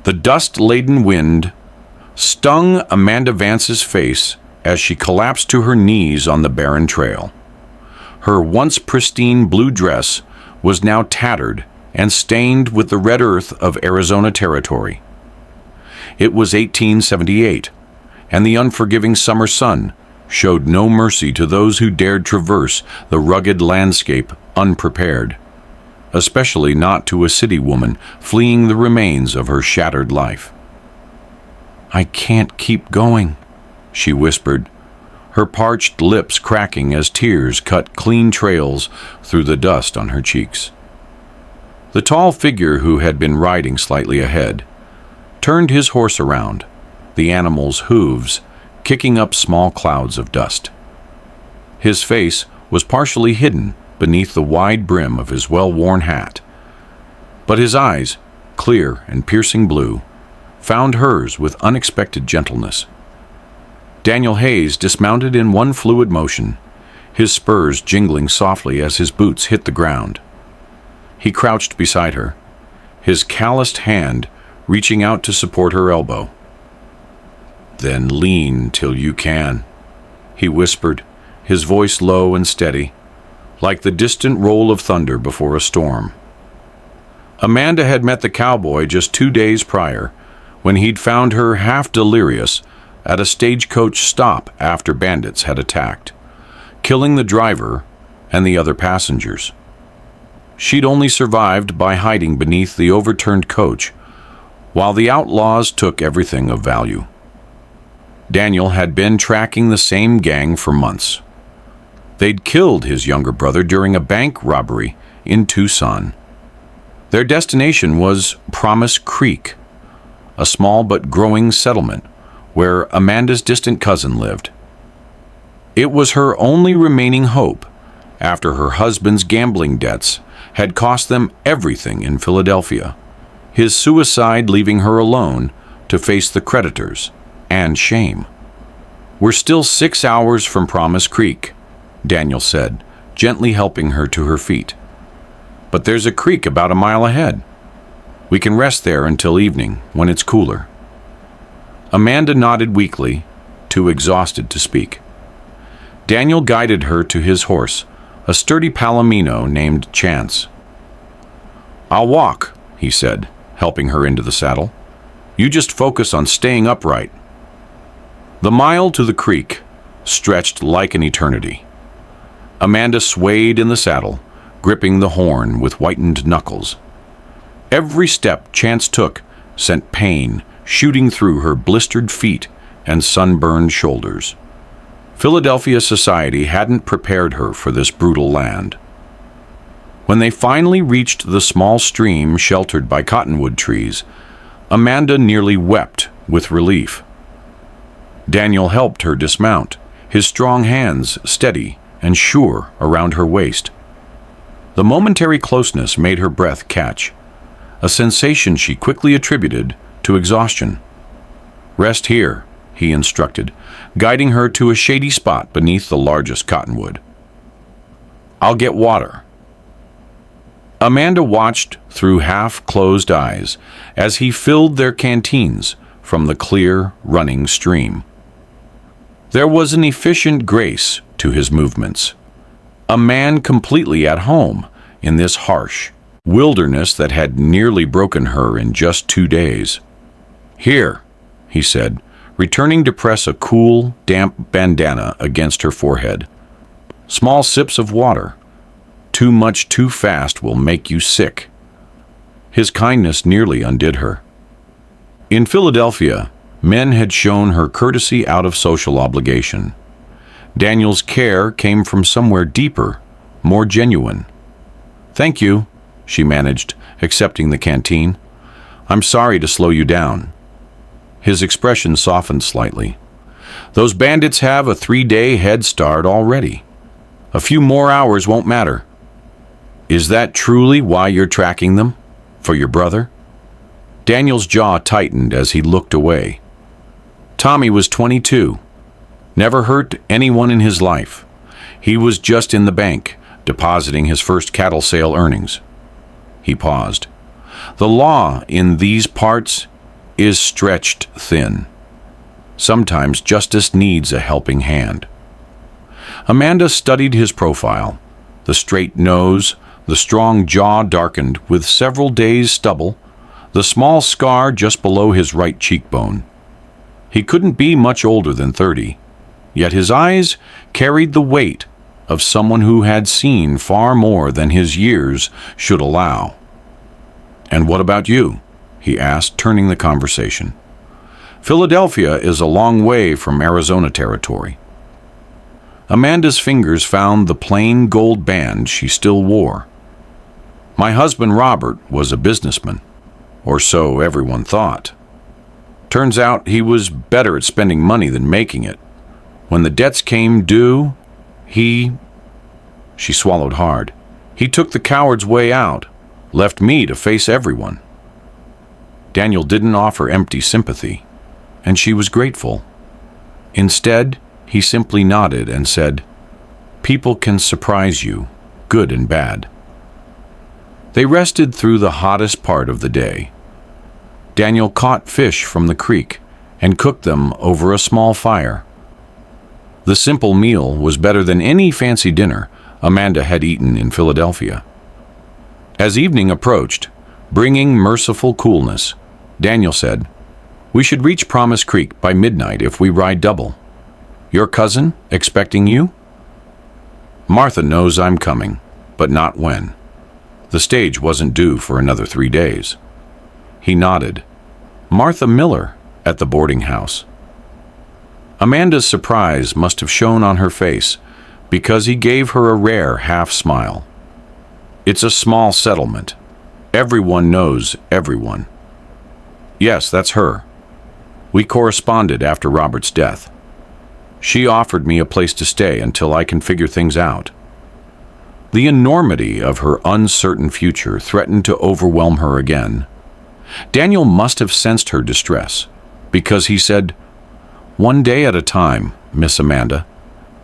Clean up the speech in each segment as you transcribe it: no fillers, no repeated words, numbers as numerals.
The dust-laden wind stung Amanda Vance's face as she collapsed to her knees on the barren trail. Her once pristine blue dress was now tattered and stained with the red earth of Arizona Territory. It was 1878, and the unforgiving summer sun showed no mercy to those who dared traverse the rugged landscape unprepared, especially not to a city woman fleeing the remains of her shattered life. "I can't keep going," she whispered, her parched lips cracking as tears cut clean trails through the dust on her cheeks. The tall figure who had been riding slightly ahead turned his horse around, the animal's hooves kicking up small clouds of dust. His face was partially hidden beneath the wide brim of his well-worn hat, but his eyes, clear and piercing blue, found hers with unexpected gentleness. Daniel Hayes dismounted in one fluid motion, his spurs jingling softly as his boots hit the ground. He crouched beside her, his calloused hand reaching out to support her elbow. "Then lean till you can," he whispered, his voice low and steady, like the distant roll of thunder before a storm. Amanda had met the cowboy just 2 days prior, when he'd found her half delirious at a stagecoach stop after bandits had attacked, killing the driver and the other passengers. She'd only survived by hiding beneath the overturned coach, while the outlaws took everything of value. Daniel had been tracking the same gang for months. They'd killed his younger brother during a bank robbery in Tucson. Their destination was Promise Creek, a small but growing settlement where Amanda's distant cousin lived. It was her only remaining hope after her husband's gambling debts had cost them everything in Philadelphia, his suicide leaving her alone to face the creditors and shame. "We're still 6 hours from Promise Creek," Daniel said, gently helping her to her feet. "But there's a creek about a mile ahead. We can rest there until evening, when it's cooler." Amanda nodded weakly, too exhausted to speak. Daniel guided her to his horse, a sturdy palomino named Chance. "I'll walk," he said, helping her into the saddle. "You just focus on staying upright." The mile to the creek stretched like an eternity. Amanda swayed in the saddle, gripping the horn with whitened knuckles. Every step Chance took sent pain shooting through her blistered feet and sunburned shoulders. Philadelphia society hadn't prepared her for this brutal land. When they finally reached the small stream sheltered by cottonwood trees, Amanda nearly wept with relief. Daniel helped her dismount, his strong hands steady and sure around her waist. The momentary closeness made her breath catch, a sensation she quickly attributed to exhaustion. "Rest here," he instructed, guiding her to a shady spot beneath the largest cottonwood. "I'll get water." Amanda watched through half-closed eyes as he filled their canteens from the clear, running stream. There was an efficient grace to his movements, a man completely at home in this harsh wilderness that had nearly broken her in just 2 days. "Here," he said, returning to press a cool, damp bandana against her forehead. "Small sips of water. Too much too fast will make you sick." His kindness nearly undid her. In Philadelphia, men had shown her courtesy out of social obligation. Daniel's care came from somewhere deeper, more genuine. "Thank you," she managed, accepting the canteen. "I'm sorry to slow you down." His expression softened slightly. "Those bandits have a 3-day head start already. A few more hours won't matter." "Is that truly why you're tracking them? For your brother?" Daniel's jaw tightened as he looked away. Tommy was 22. Never hurt anyone in his life. He was just in the bank, depositing his first cattle sale earnings. He paused. "The law in these parts is stretched thin. Sometimes justice needs a helping hand. Amanda studied his profile. The straight nose, the strong jaw darkened with several days' stubble, the small scar just below his right cheekbone. He couldn't be much older than 30, yet his eyes carried the weight of someone who had seen far more than his years should allow. "And what about you?" he asked, turning the conversation. "Philadelphia is a long way from Arizona territory." Amanda's fingers found the plain gold band she still wore. "My husband Robert was a businessman, or so everyone thought. Turns out he was better at spending money than making it. When the debts came due, She swallowed hard. "He took the coward's way out, left me to face everyone." Daniel didn't offer empty sympathy, and she was grateful. Instead, he simply nodded and said, "People can surprise you, good and bad." They rested through the hottest part of the day. Daniel caught fish from the creek and cooked them over a small fire. The simple meal was better than any fancy dinner Amanda had eaten in Philadelphia. As evening approached, bringing merciful coolness, Daniel said, "We should reach Promise Creek by midnight if we ride double. Your cousin expecting you?" "Martha knows I'm coming, but not when. The stage wasn't due for another 3 days." He nodded. "Martha Miller at the boarding house." Amanda's surprise must have shown on her face because he gave her a rare half-smile. "It's a small settlement. Everyone knows everyone." "Yes, that's her. We corresponded after Robert's death. She offered me a place to stay until I can figure things out." The enormity of her uncertain future threatened to overwhelm her again. Daniel must have sensed her distress, because he said, "One day at a time, Miss Amanda.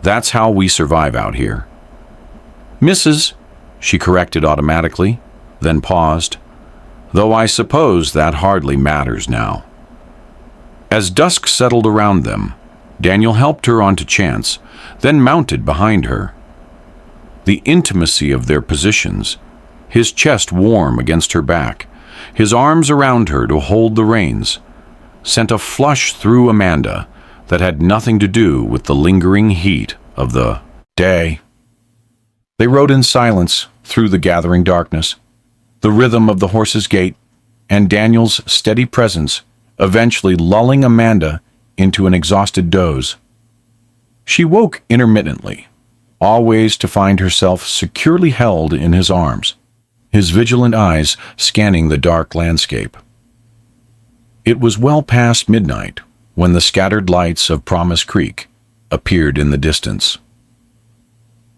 That's how we survive out here." "Mrs.," she corrected automatically, then paused, "though I suppose that hardly matters now." As dusk settled around them, Daniel helped her onto Chance, then mounted behind her. The intimacy of their positions, his chest warm against her back, his arms around her to hold the reins, sent a flush through Amanda that had nothing to do with the lingering heat of the day. They rode in silence through the gathering darkness, the rhythm of the horse's gait, and Daniel's steady presence eventually lulling Amanda into an exhausted doze. She woke intermittently, always to find herself securely held in his arms, his vigilant eyes scanning the dark landscape. It was well past midnight when the scattered lights of Promise Creek appeared in the distance.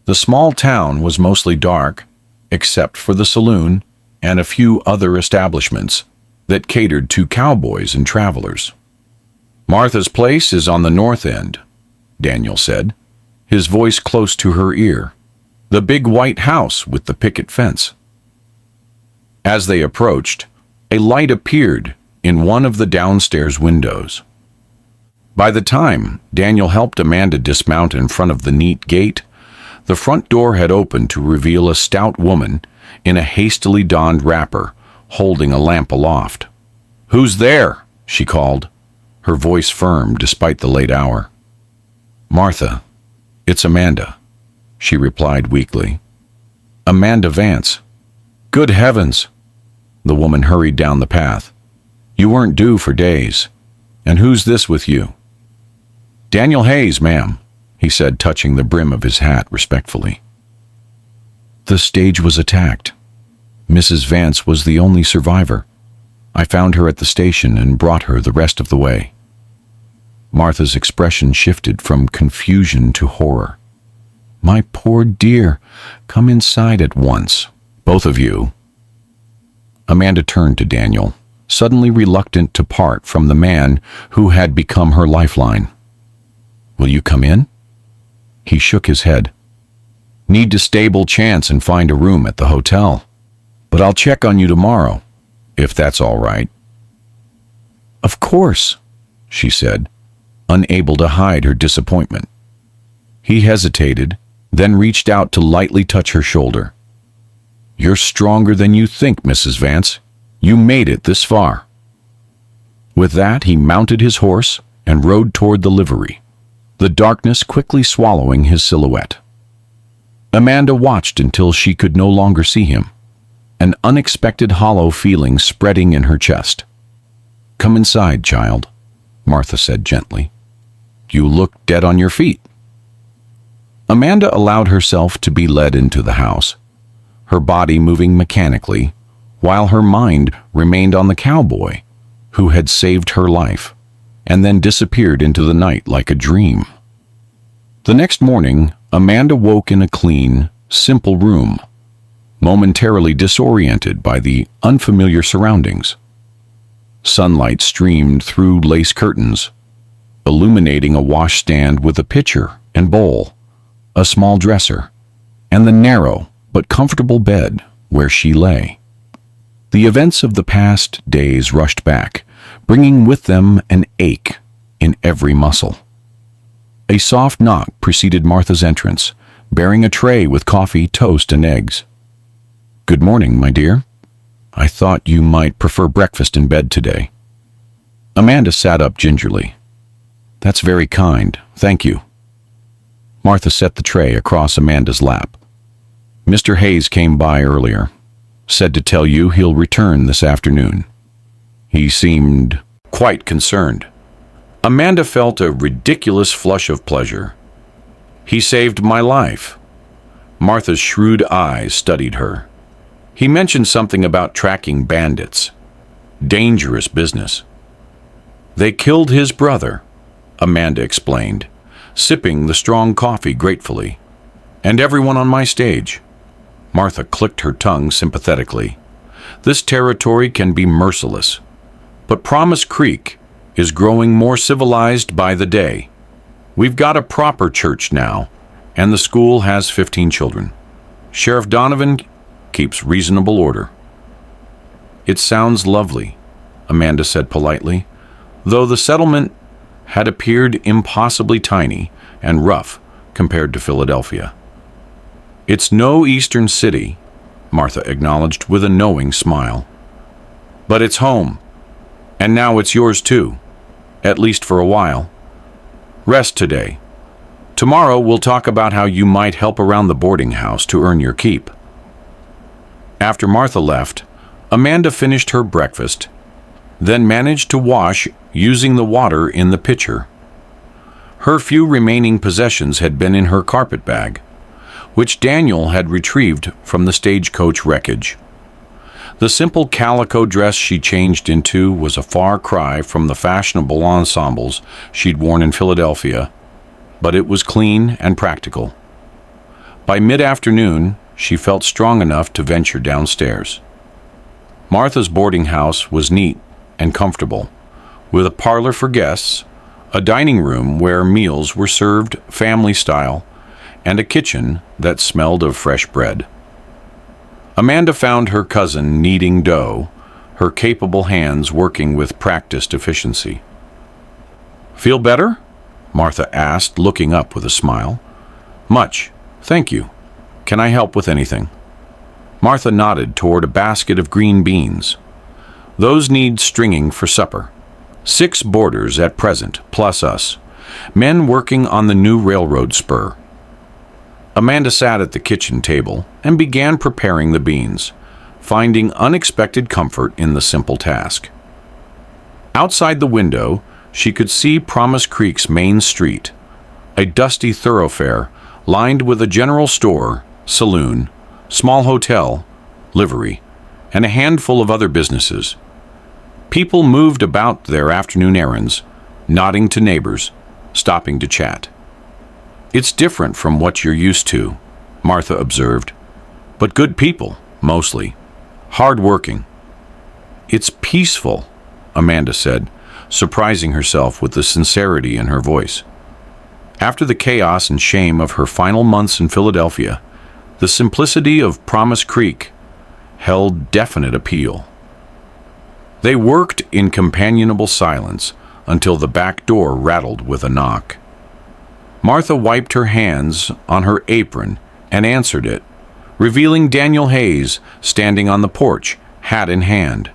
The small town was mostly dark, except for the saloon and a few other establishments that catered to cowboys and travelers. "Martha's place is on the north end," Daniel said, his voice close to her ear. "The big white house with the picket fence." As they approached, a light appeared in one of the downstairs windows. By the time Daniel helped Amanda dismount in front of the neat gate, the front door had opened to reveal a stout woman in a hastily donned wrapper, holding a lamp aloft. "Who's there?" she called, her voice firm despite the late hour. "Martha, it's Amanda," she replied weakly. "Amanda Vance." "Good heavens!" The woman hurried down the path. "You weren't due for days. And who's this with you?" "Daniel Hayes, ma'am," he said, touching the brim of his hat respectfully. "The stage was attacked. Mrs. Vance was the only survivor. I found her at the station and brought her the rest of the way." Martha's expression shifted from confusion to horror. "My poor dear, come inside at once, both of you." Amanda turned to Daniel, suddenly reluctant to part from the man who had become her lifeline. "Will you come in?" He shook his head. "Need to stable Chance and find a room at the hotel. But I'll check on you tomorrow, if that's all right." "Of course," she said, unable to hide her disappointment. He hesitated, then reached out to lightly touch her shoulder. "You're stronger than you think, Mrs. Vance. You made it this far." With that, he mounted his horse and rode toward the livery, the darkness quickly swallowing his silhouette. Amanda watched until she could no longer see him, an unexpected hollow feeling spreading in her chest. "Come inside, child," Martha said gently. "You look dead on your feet." Amanda allowed herself to be led into the house, her body moving mechanically, while her mind remained on the cowboy who had saved her life, and then disappeared into the night like a dream. The next morning, Amanda woke in a clean, simple room, momentarily disoriented by the unfamiliar surroundings. Sunlight streamed through lace curtains, illuminating a washstand with a pitcher and bowl, a small dresser, and the narrow but comfortable bed where she lay. The events of the past days rushed back, bringing with them an ache in every muscle. A soft knock preceded Martha's entrance, bearing a tray with coffee, toast, and eggs. "Good morning, my dear. I thought you might prefer breakfast in bed today." Amanda sat up gingerly. "That's very kind, thank you." Martha set the tray across Amanda's lap. "Mr. Hayes came by earlier. Said to tell you he'll return this afternoon." He seemed quite concerned. Amanda felt a ridiculous flush of pleasure. "He saved my life." Martha's shrewd eyes studied her. "He mentioned something about tracking bandits. Dangerous business." "They killed his brother," Amanda explained, sipping the strong coffee gratefully. "And everyone on my stage." Martha clicked her tongue sympathetically. "This territory can be merciless. But Promise Creek is growing more civilized by the day. We've got a proper church now, and the school has 15 children. Sheriff Donovan keeps reasonable order." "It sounds lovely," Amanda said politely, though the settlement had appeared impossibly tiny and rough compared to Philadelphia. "It's no eastern city," Martha acknowledged with a knowing smile. "But it's home, and now it's yours too, at least for a while. Rest today. Tomorrow we'll talk about how you might help around the boarding house to earn your keep." After Martha left, Amanda finished her breakfast, then managed to wash using the water in the pitcher. Her few remaining possessions had been in her carpet bag, which Daniel had retrieved from the stagecoach wreckage. The simple calico dress she changed into was a far cry from the fashionable ensembles she'd worn in Philadelphia, but it was clean and practical. By mid-afternoon, she felt strong enough to venture downstairs. Martha's boarding house was neat and comfortable, with a parlor for guests, a dining room where meals were served family-style, and a kitchen that smelled of fresh bread. Amanda found her cousin kneading dough, her capable hands working with practiced efficiency. "Feel better?" Martha asked, looking up with a smile. "Much, thank you. Can I help with anything?" Martha nodded toward a basket of green beans. "Those need stringing for supper. 6 boarders at present, plus us. Men working on the new railroad spur." Amanda sat at the kitchen table and began preparing the beans, finding unexpected comfort in the simple task. Outside the window, she could see Promise Creek's main street, a dusty thoroughfare lined with a general store, saloon, small hotel, livery, and a handful of other businesses. People moved about their afternoon errands, nodding to neighbors, stopping to chat. "It's different from what you're used to," Martha observed, "but good people, mostly. Hard-working." "It's peaceful," Amanda said, surprising herself with the sincerity in her voice. After the chaos and shame of her final months in Philadelphia, the simplicity of Promise Creek held definite appeal. They worked in companionable silence until the back door rattled with a knock. Martha wiped her hands on her apron and answered it, revealing Daniel Hayes standing on the porch, hat in hand.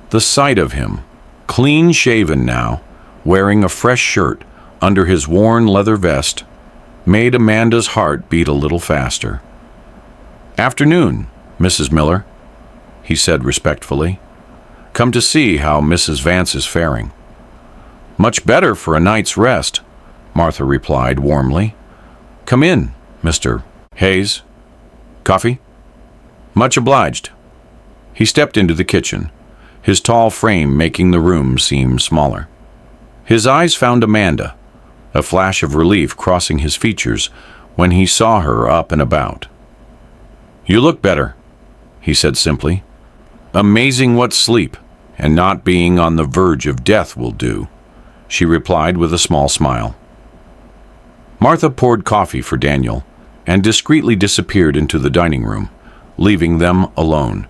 The sight of him, clean-shaven now, wearing a fresh shirt under his worn leather vest, made Amanda's heart beat a little faster. "Afternoon, Mrs. Miller," he said respectfully. "Come to see how Mrs. Vance is faring." "Much better for a night's rest," Martha replied warmly. "Come in, Mr. Hayes. Coffee?" "Much obliged." He stepped into the kitchen, his tall frame making the room seem smaller. His eyes found Amanda, a flash of relief crossing his features when he saw her up and about. "You look better," he said simply. "Amazing what sleep and not being on the verge of death will do," she replied with a small smile. Martha poured coffee for Daniel and discreetly disappeared into the dining room, leaving them alone.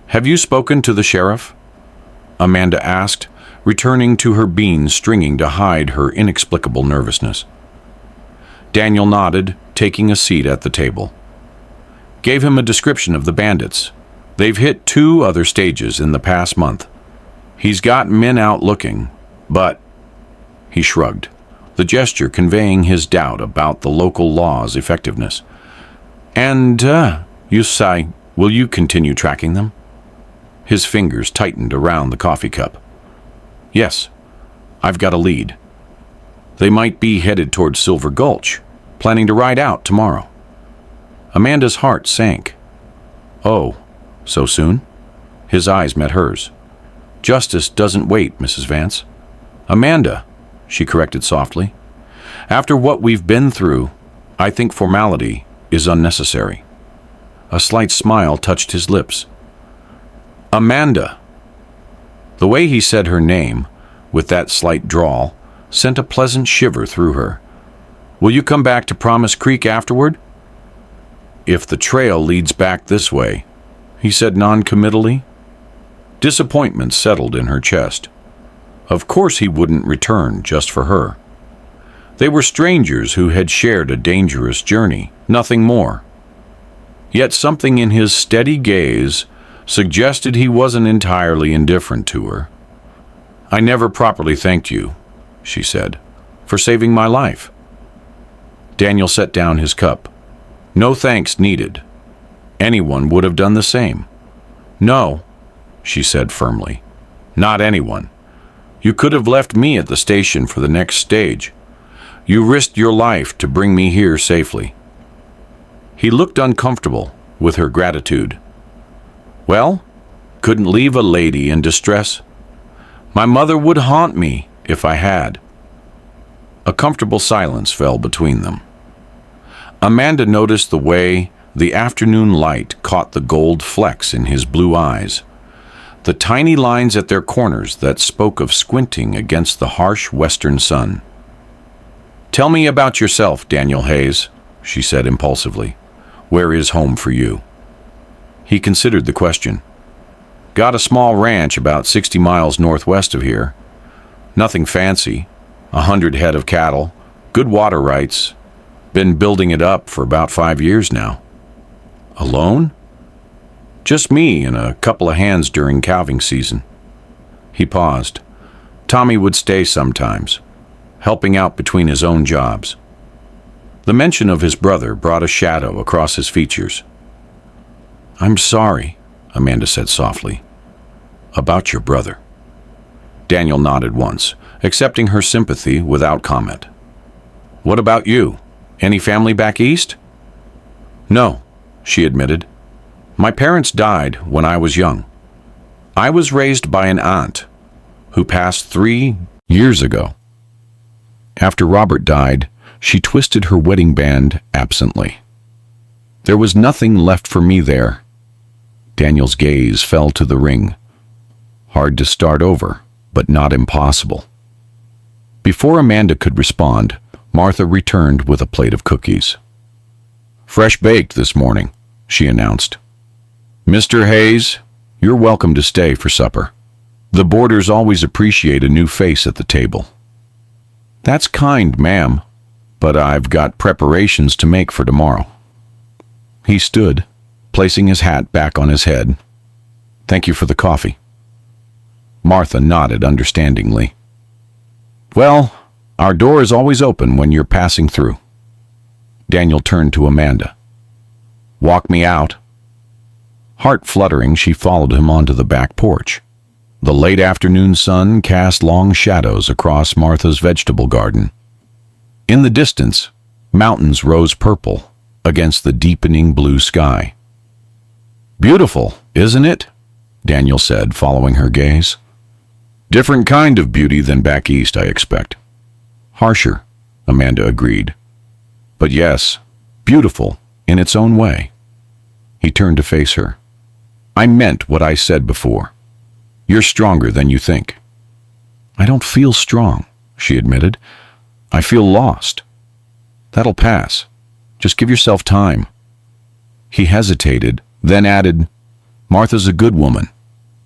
"Have you spoken to the sheriff?" Amanda asked, returning to her beans stringing to hide her inexplicable nervousness. Daniel nodded, taking a seat at the table. Gave him a description of the bandits. They've hit 2 other stages in the past month. He's got men out looking, but... He shrugged, the gesture conveying his doubt about the local law's effectiveness. "And, you say, will you continue tracking them?" His fingers tightened around the coffee cup. "Yes, I've got a lead. They might be headed toward Silver Gulch, planning to ride out tomorrow." Amanda's heart sank. "Oh, so soon?" His eyes met hers. "Justice doesn't wait, Mrs. Vance." "Amanda," she corrected softly. "After what we've been through, I think formality is unnecessary." A slight smile touched his lips. "Amanda." The way he said her name, with that slight drawl, sent a pleasant shiver through her. "Will you come back to Promise Creek afterward?" "If the trail leads back this way," he said non-committally. Disappointment settled in her chest. Of course he wouldn't return just for her. They were strangers who had shared a dangerous journey, nothing more. Yet something in his steady gaze suggested he wasn't entirely indifferent to her. "I never properly thanked you," she said, "for saving my life." Daniel set down his cup. "No thanks needed. Anyone would have done the same." "No," she said firmly. "Not anyone. You could have left me at the station for the next stage. You risked your life to bring me here safely." He looked uncomfortable with her gratitude. "Well, couldn't leave a lady in distress. My mother would haunt me if I had." A comfortable silence fell between them. Amanda noticed the way the afternoon light caught the gold flecks in his blue eyes, the tiny lines at their corners that spoke of squinting against the harsh western sun. "Tell me about yourself, Daniel Hayes," she said impulsively. "Where is home for you?" He considered the question. "Got a small ranch about 60 miles northwest of here. Nothing fancy. 100 head of cattle, good water rights. Been building it up for about 5 years now." "Alone?" "Just me and a couple of hands during calving season." He paused. Tommy would stay sometimes, helping out between his own jobs. The mention of his brother brought a shadow across his features. "I'm sorry," Amanda said softly. "About your brother." Daniel nodded once, accepting her sympathy without comment. "What about you? Any family back east?" "No," she admitted. "My parents died when I was young. I was raised by an aunt who passed 3 years ago." After Robert died, she twisted her wedding band absently. "There was nothing left for me there." Daniel's gaze fell to the ring. Hard to start over, but not impossible. Before Amanda could respond, Martha returned with a plate of cookies. "Fresh baked this morning," she announced. "Mr. Hayes, You're welcome to stay for supper. The boarders always appreciate a new face at the table." "That's kind, ma'am, but I've got preparations to make for tomorrow." He stood, placing his hat back on his head. "Thank you for the coffee." Martha nodded understandingly. "Well, our door is always open when you're passing through." Daniel turned to Amanda. "Walk me out." Heart fluttering, she followed him onto the back porch. The late afternoon sun cast long shadows across Martha's vegetable garden. In the distance, mountains rose purple against the deepening blue sky. "Beautiful, isn't it?" Daniel said, following her gaze. "Different kind of beauty than back east, I expect." "Harsher," Amanda agreed. "But yes, beautiful in its own way." He turned to face her. "I meant what I said before. You're stronger than you think." "I don't feel strong," she admitted. "I feel lost." "That'll pass. Just give yourself time." He hesitated, then added, "Martha's a good woman.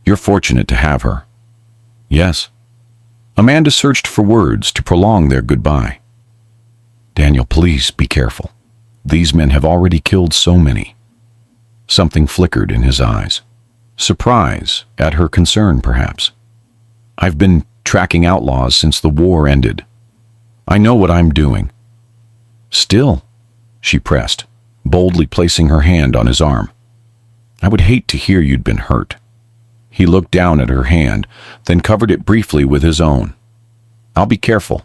You're fortunate to have her." "Yes." Amanda searched for words to prolong their goodbye. "Daniel, please be careful. These men have already killed so many." Something flickered in his eyes. Surprise at her concern, perhaps. "I've been tracking outlaws since the war ended. I know what I'm doing." "Still," she pressed, boldly placing her hand on his arm. "I would hate to hear you'd been hurt." He looked down at her hand, then covered it briefly with his own. "I'll be careful."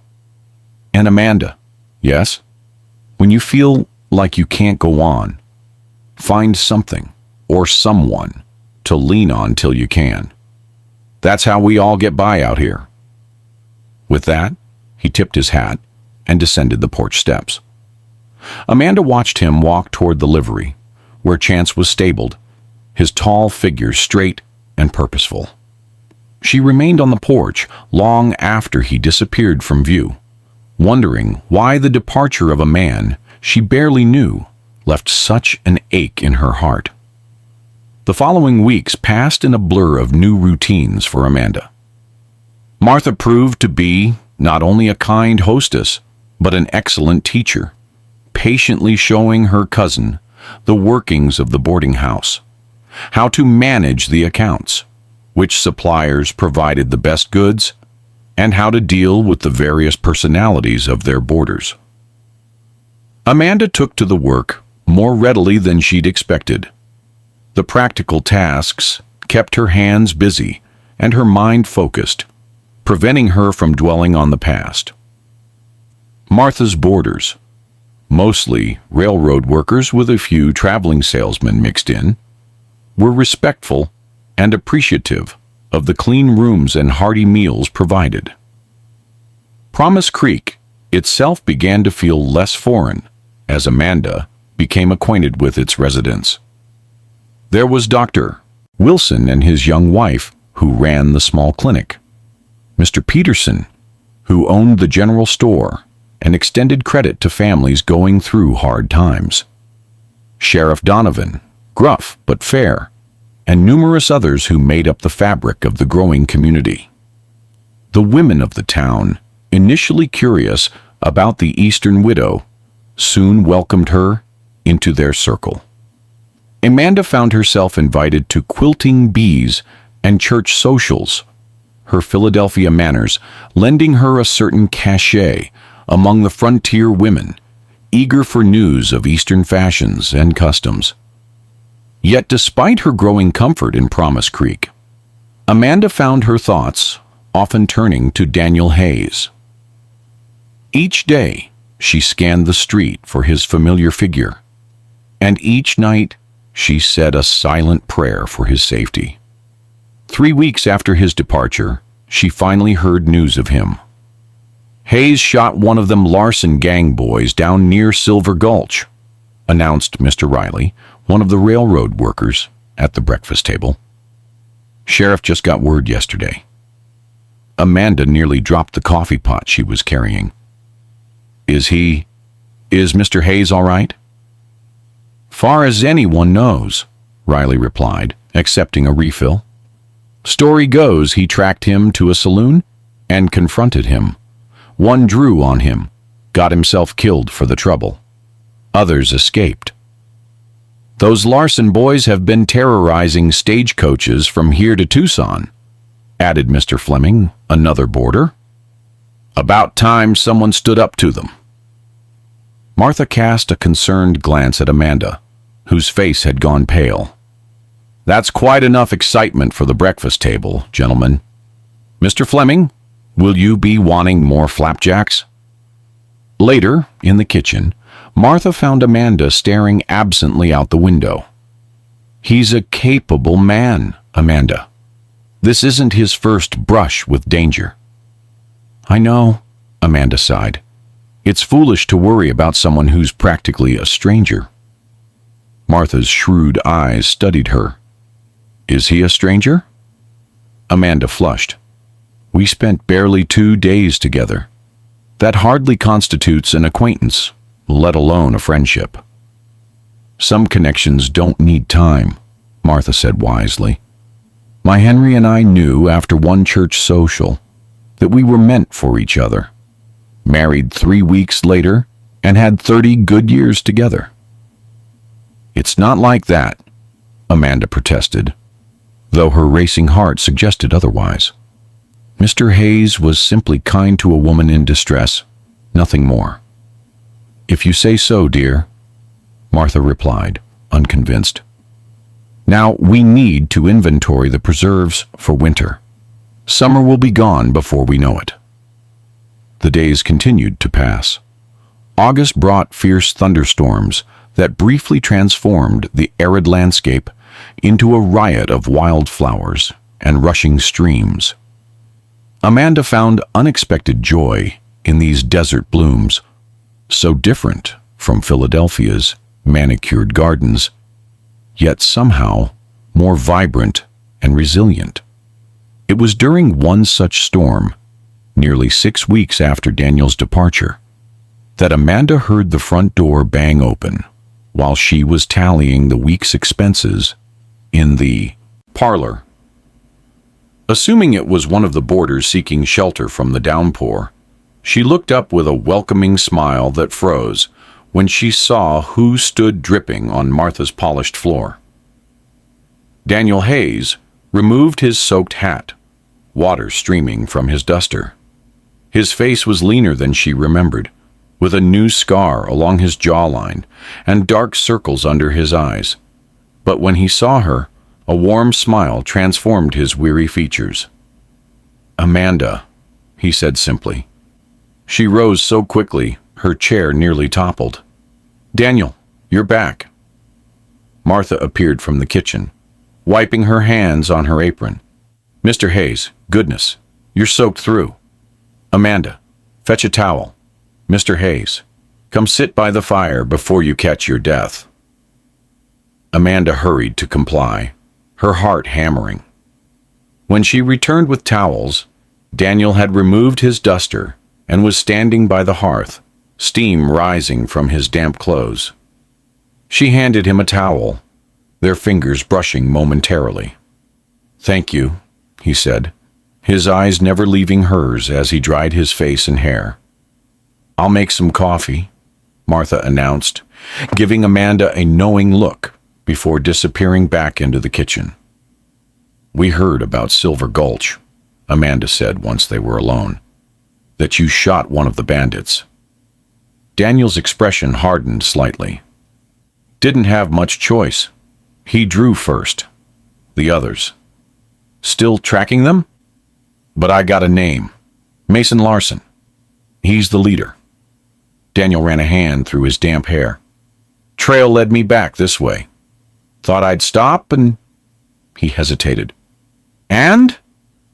"And Amanda." "Yes?" "When you feel like you can't go on, find something or someone to lean on till you can. That's how we all get by out here." With that, he tipped his hat and descended the porch steps. Amanda watched him walk toward the livery, where Chance was stabled, his tall figure straight and purposeful. She remained on the porch long after he disappeared from view, wondering why the departure of a man she barely knew left such an ache in her heart. The following weeks passed in a blur of new routines for Amanda. Martha proved to be not only a kind hostess, but an excellent teacher, patiently showing her cousin the workings of the boarding house, how to manage the accounts, which suppliers provided the best goods, and how to deal with the various personalities of their boarders. Amanda took to the work more readily than she'd expected. The practical tasks kept her hands busy and her mind focused, preventing her from dwelling on the past. Martha's boarders, mostly railroad workers with a few traveling salesmen mixed in, were respectful and appreciative of the clean rooms and hearty meals provided. Promise Creek itself began to feel less foreign as Amanda became acquainted with its residents. There was Dr. Wilson and his young wife, who ran the small clinic. Mr. Peterson, who owned the general store and extended credit to families going through hard times. Sheriff Donovan, gruff but fair, and numerous others who made up the fabric of the growing community. The women of the town, initially curious about the Eastern widow, soon welcomed her into their circle. Amanda found herself invited to quilting bees and church socials, her Philadelphia manners lending her a certain cachet among the frontier women, eager for news of Eastern fashions and customs. Yet despite her growing comfort in Promise Creek, Amanda found her thoughts often turning to Daniel Hayes. Each day, she scanned the street for his familiar figure, and each night she said a silent prayer for his safety. 3 weeks after his departure, she finally heard news of him. "Hayes shot one of them Larson gang boys down near Silver Gulch," announced Mr. Riley, one of the railroad workers, at the breakfast table. "Sheriff just got word yesterday." Amanda nearly dropped the coffee pot she was carrying. Is Mr. Hayes all right?" "Far as anyone knows," Riley replied, accepting a refill. Story goes he tracked him to a saloon and confronted him. One drew on him, got himself killed for the trouble. Others escaped. Those Larson boys have been terrorizing stagecoaches from here to Tucson, added Mr. Fleming, another boarder. About time someone stood up to them. Martha cast a concerned glance at Amanda, whose face had gone pale. That's quite enough excitement for the breakfast table, gentlemen. Mr. Fleming, will you be wanting more flapjacks? Later, in the kitchen, Martha found Amanda staring absently out the window. He's a capable man, Amanda. This isn't his first brush with danger. I know, Amanda sighed. It's foolish to worry about someone who's practically a stranger. Martha's shrewd eyes studied her. Is he a stranger? Amanda flushed. We spent barely 2 days together. That hardly constitutes an acquaintance, let alone a friendship. Some connections don't need time, Martha said wisely. My Henry and I knew after one church social that we were meant for each other. Married 3 weeks later and had 30 good years together. It's not like that, Amanda protested, though her racing heart suggested otherwise. Mr. Hayes was simply kind to a woman in distress, nothing more. If you say so, dear, Martha replied, unconvinced. Now we need to inventory the preserves for winter. Summer will be gone before we know it. The days continued to pass. August brought fierce thunderstorms that briefly transformed the arid landscape into a riot of wildflowers and rushing streams. Amanda found unexpected joy in these desert blooms, so different from Philadelphia's manicured gardens, yet somehow more vibrant and resilient. It was during one such storm, nearly 6 weeks after Daniel's departure, that Amanda heard the front door bang open while she was tallying the week's expenses in the parlor. Assuming it was one of the boarders seeking shelter from the downpour, she looked up with a welcoming smile that froze when she saw who stood dripping on Martha's polished floor. Daniel Hayes removed his soaked hat, water streaming from his duster. His face was leaner than she remembered, with a new scar along his jawline and dark circles under his eyes. But when he saw her, a warm smile transformed his weary features. Amanda, he said simply. She rose so quickly, her chair nearly toppled. Daniel, you're back. Martha appeared from the kitchen, wiping her hands on her apron. Mr. Hayes, goodness, you're soaked through. Amanda, fetch a towel. Mr. Hayes, come sit by the fire before you catch your death. Amanda hurried to comply, her heart hammering. When she returned with towels, Daniel had removed his duster and was standing by the hearth, steam rising from his damp clothes. She handed him a towel, their fingers brushing momentarily. Thank you, he said, his eyes never leaving hers as he dried his face and hair. I'll make some coffee, Martha announced, giving Amanda a knowing look before disappearing back into the kitchen. We heard about Silver Gulch, Amanda said once they were alone, that you shot one of the bandits. Daniel's expression hardened slightly. Didn't have much choice. He drew first. The others. Still tracking them? But I got a name. Mason Larson. He's the leader. Daniel ran a hand through his damp hair. Trail led me back this way. Thought I'd stop and... He hesitated. And?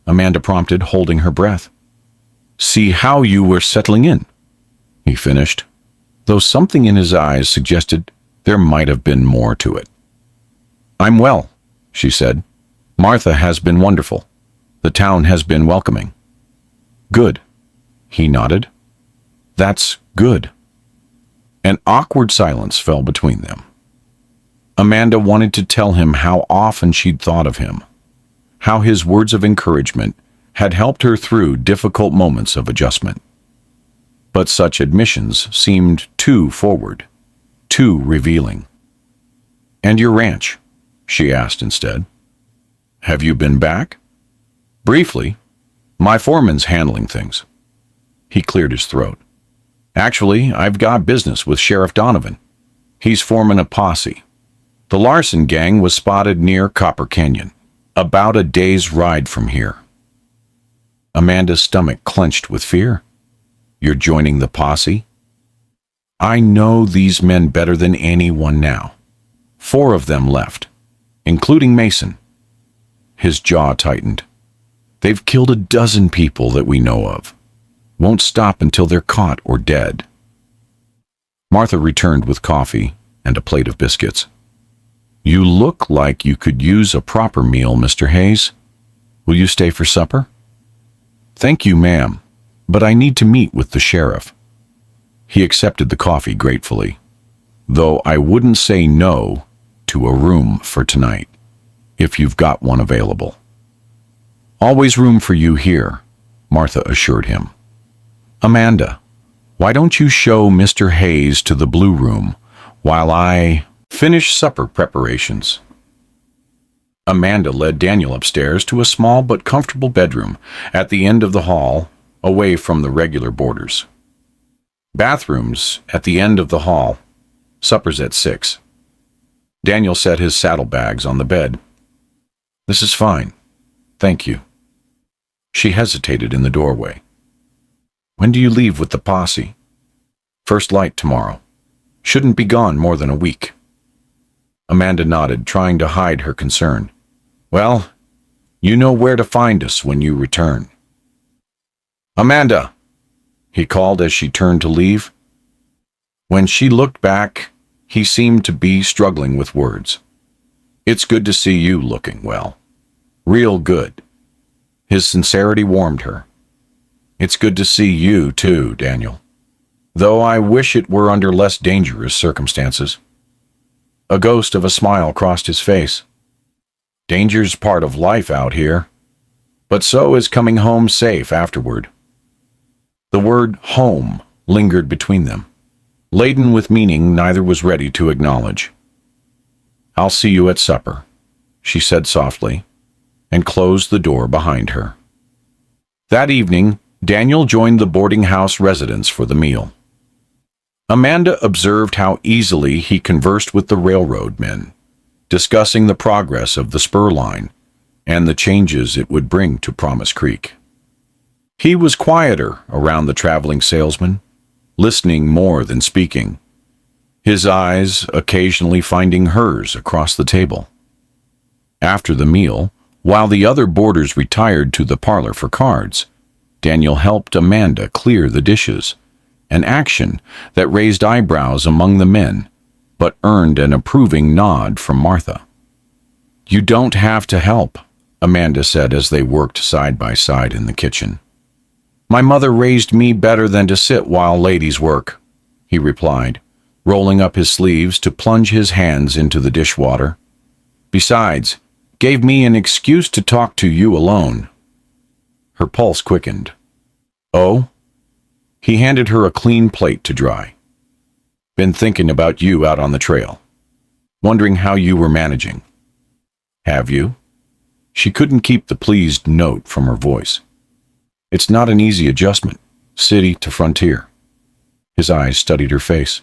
Amanda prompted, holding her breath. See how you were settling in, he finished, though something in his eyes suggested there might have been more to it. I'm well, she said. Martha has been wonderful. The town has been welcoming. Good, he nodded. That's good. An awkward silence fell between them. Amanda wanted to tell him how often she'd thought of him, how his words of encouragement had helped her through difficult moments of adjustment. But such admissions seemed too forward, too revealing. "And your ranch?" she asked instead. "Have you been back?" "Briefly. My foreman's handling things." He cleared his throat. "Actually, I've got business with Sheriff Donovan. He's forming a posse. The Larson gang was spotted near Copper Canyon, about a day's ride from here." Amanda's stomach clenched with fear. "You're joining the posse?" "I know these men better than anyone now. 4 of them left, including Mason." His jaw tightened. "They've killed a dozen people that we know of. Won't stop until they're caught or dead." Martha returned with coffee and a plate of biscuits. "You look like you could use a proper meal, Mr. Hayes. Will you stay for supper?" "Thank you, ma'am, but I need to meet with the sheriff." He accepted the coffee gratefully, "though I wouldn't say no to a room for tonight, if you've got one available." "Always room for you here," Martha assured him. "Amanda, why don't you show Mr. Hayes to the blue room while I finish supper preparations?" Amanda led Daniel upstairs to a small but comfortable bedroom at the end of the hall, away from the regular boarders. "Bathrooms at the end of the hall. Supper's at 6. Daniel set his saddlebags on the bed. "This is fine. Thank you." She hesitated in the doorway. "When do you leave with the posse?" "First light tomorrow. Shouldn't be gone more than a week." Amanda nodded, trying to hide her concern. "Well, you know where to find us when you return." "Amanda!" he called as she turned to leave. When she looked back, he seemed to be struggling with words. "It's good to see you looking well. Real good." His sincerity warmed her. "It's good to see you, too, Daniel. Though I wish it were under less dangerous circumstances." A ghost of a smile crossed his face. "Danger's part of life out here, but so is coming home safe afterward." The word home lingered between them, laden with meaning neither was ready to acknowledge. "I'll see you at supper," she said softly, and closed the door behind her. That evening, Daniel joined the boarding house residents for the meal. Amanda observed how easily he conversed with the railroad men, discussing the progress of the spur line and the changes it would bring to Promise Creek. He was quieter around the traveling salesman, listening more than speaking, his eyes occasionally finding hers across the table. After the meal, while the other boarders retired to the parlor for cards, Daniel helped Amanda clear the dishes, an action that raised eyebrows among the men, but earned an approving nod from Martha. "You don't have to help," Amanda said as they worked side by side in the kitchen. "My mother raised me better than to sit while ladies work," he replied, rolling up his sleeves to plunge his hands into the dishwater. "Besides, gave me an excuse to talk to you alone." Her pulse quickened. "Oh?" He handed her a clean plate to dry. "Been thinking about you out on the trail. Wondering how you were managing." "Have you?" She couldn't keep the pleased note from her voice. "It's not an easy adjustment, city to frontier." His eyes studied her face.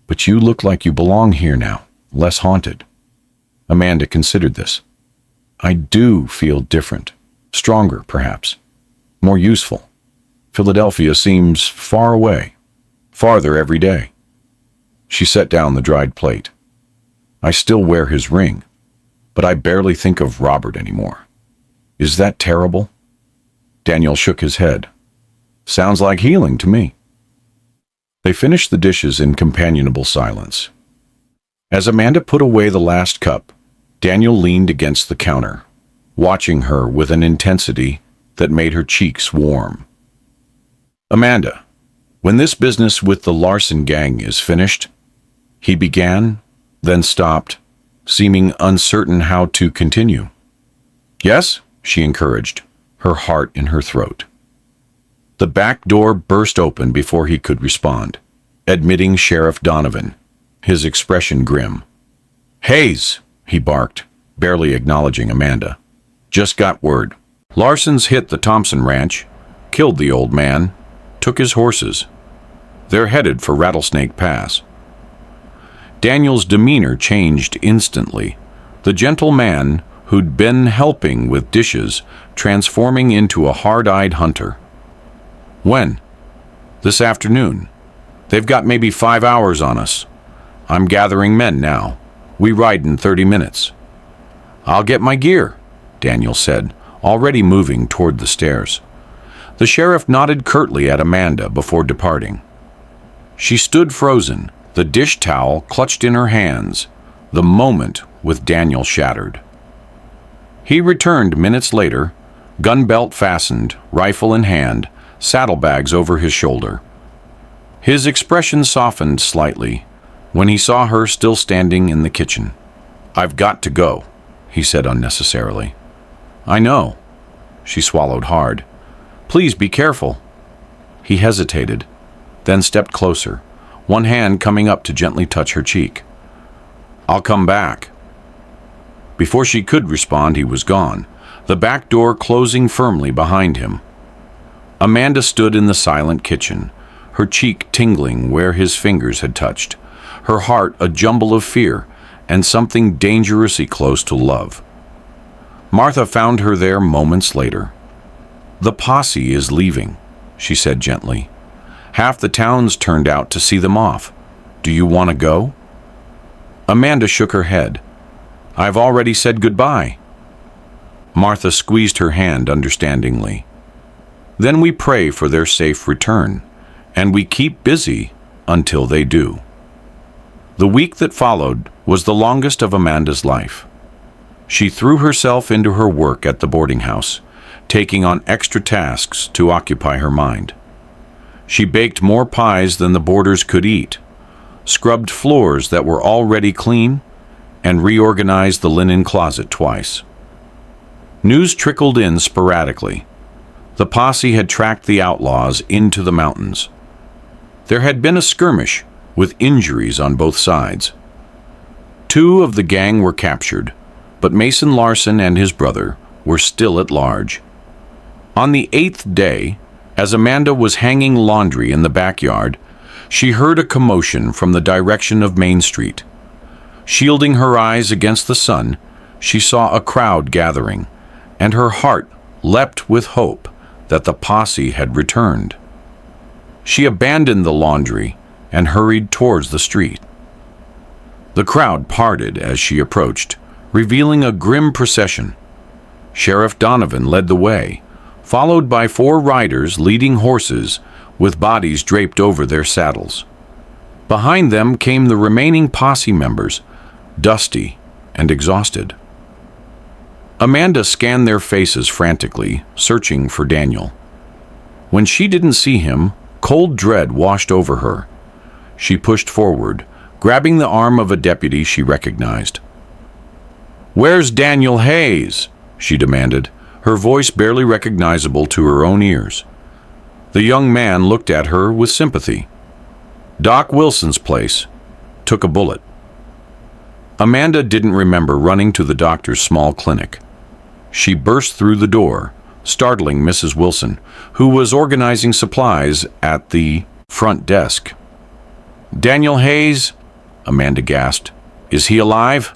"But you look like you belong here now, less haunted." Amanda considered this. "I do feel different, stronger perhaps, more useful. Philadelphia seems far away, farther every day." She set down the dried plate. "I still wear his ring, but I barely think of Robert anymore. Is that terrible?" Daniel shook his head. "Sounds like healing to me." They finished the dishes in companionable silence. As Amanda put away the last cup, Daniel leaned against the counter, watching her with an intensity that made her cheeks warm. "Amanda, when this business with the Larson gang is finished," he began, then stopped, seeming uncertain how to continue. "Yes?" she encouraged, her heart in her throat. The back door burst open before he could respond, admitting Sheriff Donovan, his expression grim. "Hayes!" he barked, barely acknowledging Amanda. "Just got word. Larson's hit the Thompson Ranch, killed the old man, took his horses. They're headed for Rattlesnake Pass." Daniel's demeanor changed instantly. The gentle man who'd been helping with dishes transforming into a hard-eyed hunter. "When?" "This afternoon. They've got maybe 5 hours on us. I'm gathering men now. We ride in 30 minutes. "I'll get my gear," Daniel said, already moving toward the stairs. The sheriff nodded curtly at Amanda before departing. She stood frozen, the dish towel clutched in her hands, the moment with Daniel shattered. He returned minutes later, gun belt fastened, rifle in hand, saddlebags over his shoulder. His expression softened slightly when he saw her still standing in the kitchen. "I've got to go," he said unnecessarily. "I know." She swallowed hard. "Please be careful." He hesitated, then stepped closer, one hand coming up to gently touch her cheek. "I'll come back." Before she could respond, he was gone, the back door closing firmly behind him. Amanda stood in the silent kitchen, her cheek tingling where his fingers had touched, her heart a jumble of fear and something dangerously close to love. Martha found her there moments later. "The posse is leaving," she said gently. "Half the town's turned out to see them off. Do you want to go?" Amanda shook her head. "I've already said goodbye." Martha squeezed her hand understandingly. "Then we pray for their safe return, and we keep busy until they do." The week that followed was the longest of Amanda's life. She threw herself into her work at the boarding house, taking on extra tasks to occupy her mind. She baked more pies than the boarders could eat, scrubbed floors that were already clean, and reorganized the linen closet twice. News trickled in sporadically. The posse had tracked the outlaws into the mountains. There had been a skirmish with injuries on both sides. 2 of the gang were captured, but Mason Larson and his brother were still at large. On the 8th day, as Amanda was hanging laundry in the backyard, she heard a commotion from the direction of Main Street. Shielding her eyes against the sun, she saw a crowd gathering, and her heart leapt with hope that the posse had returned. She abandoned the laundry and hurried towards the street. The crowd parted as she approached, revealing a grim procession. Sheriff Donovan led the way, followed by 4 riders leading horses with bodies draped over their saddles. Behind them came the remaining posse members, dusty and exhausted. Amanda scanned their faces frantically, searching for Daniel. When she didn't see him, cold dread washed over her. She pushed forward, grabbing the arm of a deputy she recognized. "Where's Daniel Hayes?" she demanded, her voice barely recognizable to her own ears. The young man looked at her with sympathy. "Doc Wilson's place. Took a bullet." Amanda didn't remember running to the doctor's small clinic. She burst through the door, startling Mrs. Wilson, who was organizing supplies at the front desk. "Daniel Hayes?" Amanda gasped. "Is he alive?"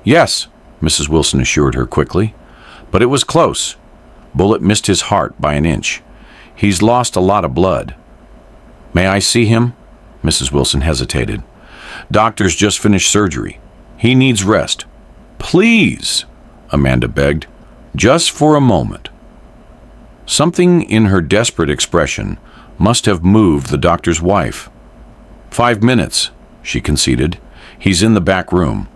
"Yes," Mrs. Wilson assured her quickly. "But it was close. Bullet missed his heart by an inch. He's lost a lot of blood." "May I see him?" Mrs. Wilson hesitated. "Doctor's just finished surgery. He needs rest." "Please," Amanda begged, "just for a moment." Something in her desperate expression must have moved the doctor's wife. "5 minutes," she conceded. "He's in the back room."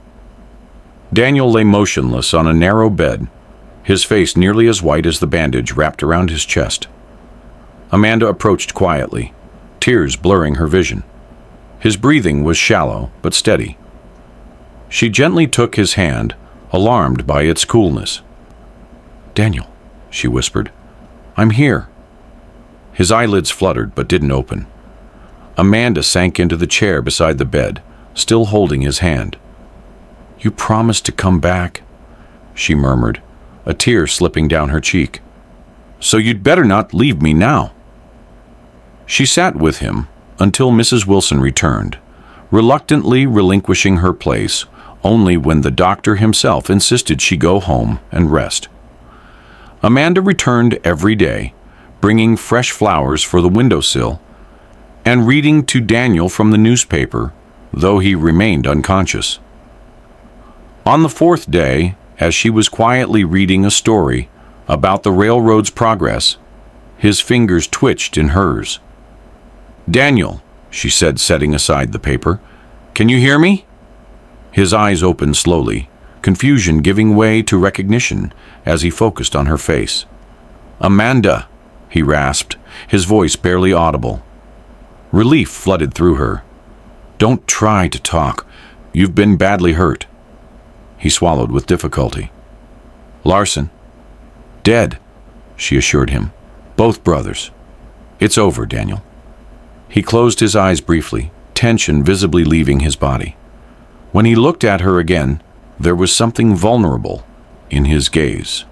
Daniel lay motionless on a narrow bed, his face nearly as white as the bandage wrapped around his chest. Amanda approached quietly, tears blurring her vision. His breathing was shallow but steady. She gently took his hand, alarmed by its coolness. "Daniel," she whispered, "I'm here." His eyelids fluttered but didn't open. Amanda sank into the chair beside the bed, still holding his hand. "You promised to come back," she murmured, a tear slipping down her cheek. "So you'd better not leave me now." She sat with him until Mrs. Wilson returned, reluctantly relinquishing her place only when the doctor himself insisted she go home and rest. Amanda returned every day, bringing fresh flowers for the windowsill and reading to Daniel from the newspaper, though he remained unconscious. On the fourth day, as she was quietly reading a story about the railroad's progress, his fingers twitched in hers. "Daniel," she said, setting aside the paper, "can you hear me?" His eyes opened slowly, confusion giving way to recognition as he focused on her face. "Amanda," he rasped, his voice barely audible. Relief flooded through her. "Don't try to talk. You've been badly hurt." He swallowed with difficulty. "Larson?" "Dead," she assured him. "Both brothers. It's over, Daniel." He closed his eyes briefly, tension visibly leaving his body. When he looked at her again, there was something vulnerable in his gaze.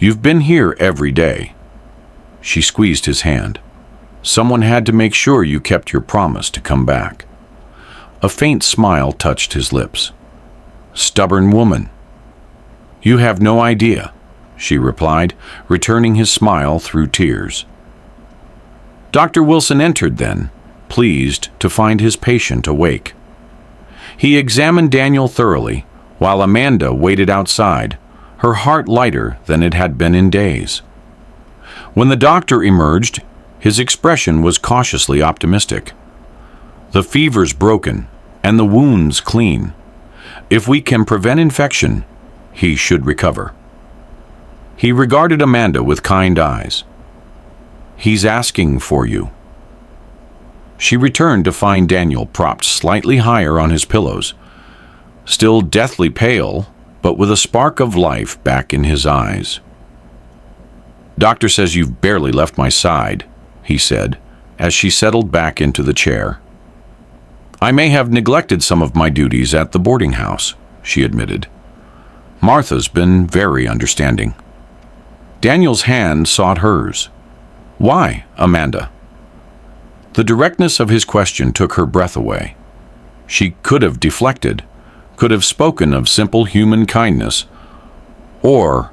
"You've been here every day." She squeezed his hand. "Someone had to make sure you kept your promise to come back." A faint smile touched his lips. "Stubborn woman." "You have no idea," she replied, returning his smile through tears. Dr. Wilson entered then, pleased to find his patient awake. He examined Daniel thoroughly, while Amanda waited outside, her heart lighter than it had been in days. When the doctor emerged, his expression was cautiously optimistic. "The fever's broken, and the wound's clean. If we can prevent infection, he should recover." He regarded Amanda with kind eyes. "He's asking for you." She returned to find Daniel propped slightly higher on his pillows, still deathly pale, but with a spark of life back in his eyes. "Doctor says you've barely left my side," he said, as she settled back into the chair. "I may have neglected some of my duties at the boarding house," she admitted. "Martha's been very understanding." Daniel's hand sought hers. "Why, Amanda?" The directness of his question took her breath away. She could have deflected, could have spoken of simple human kindness, or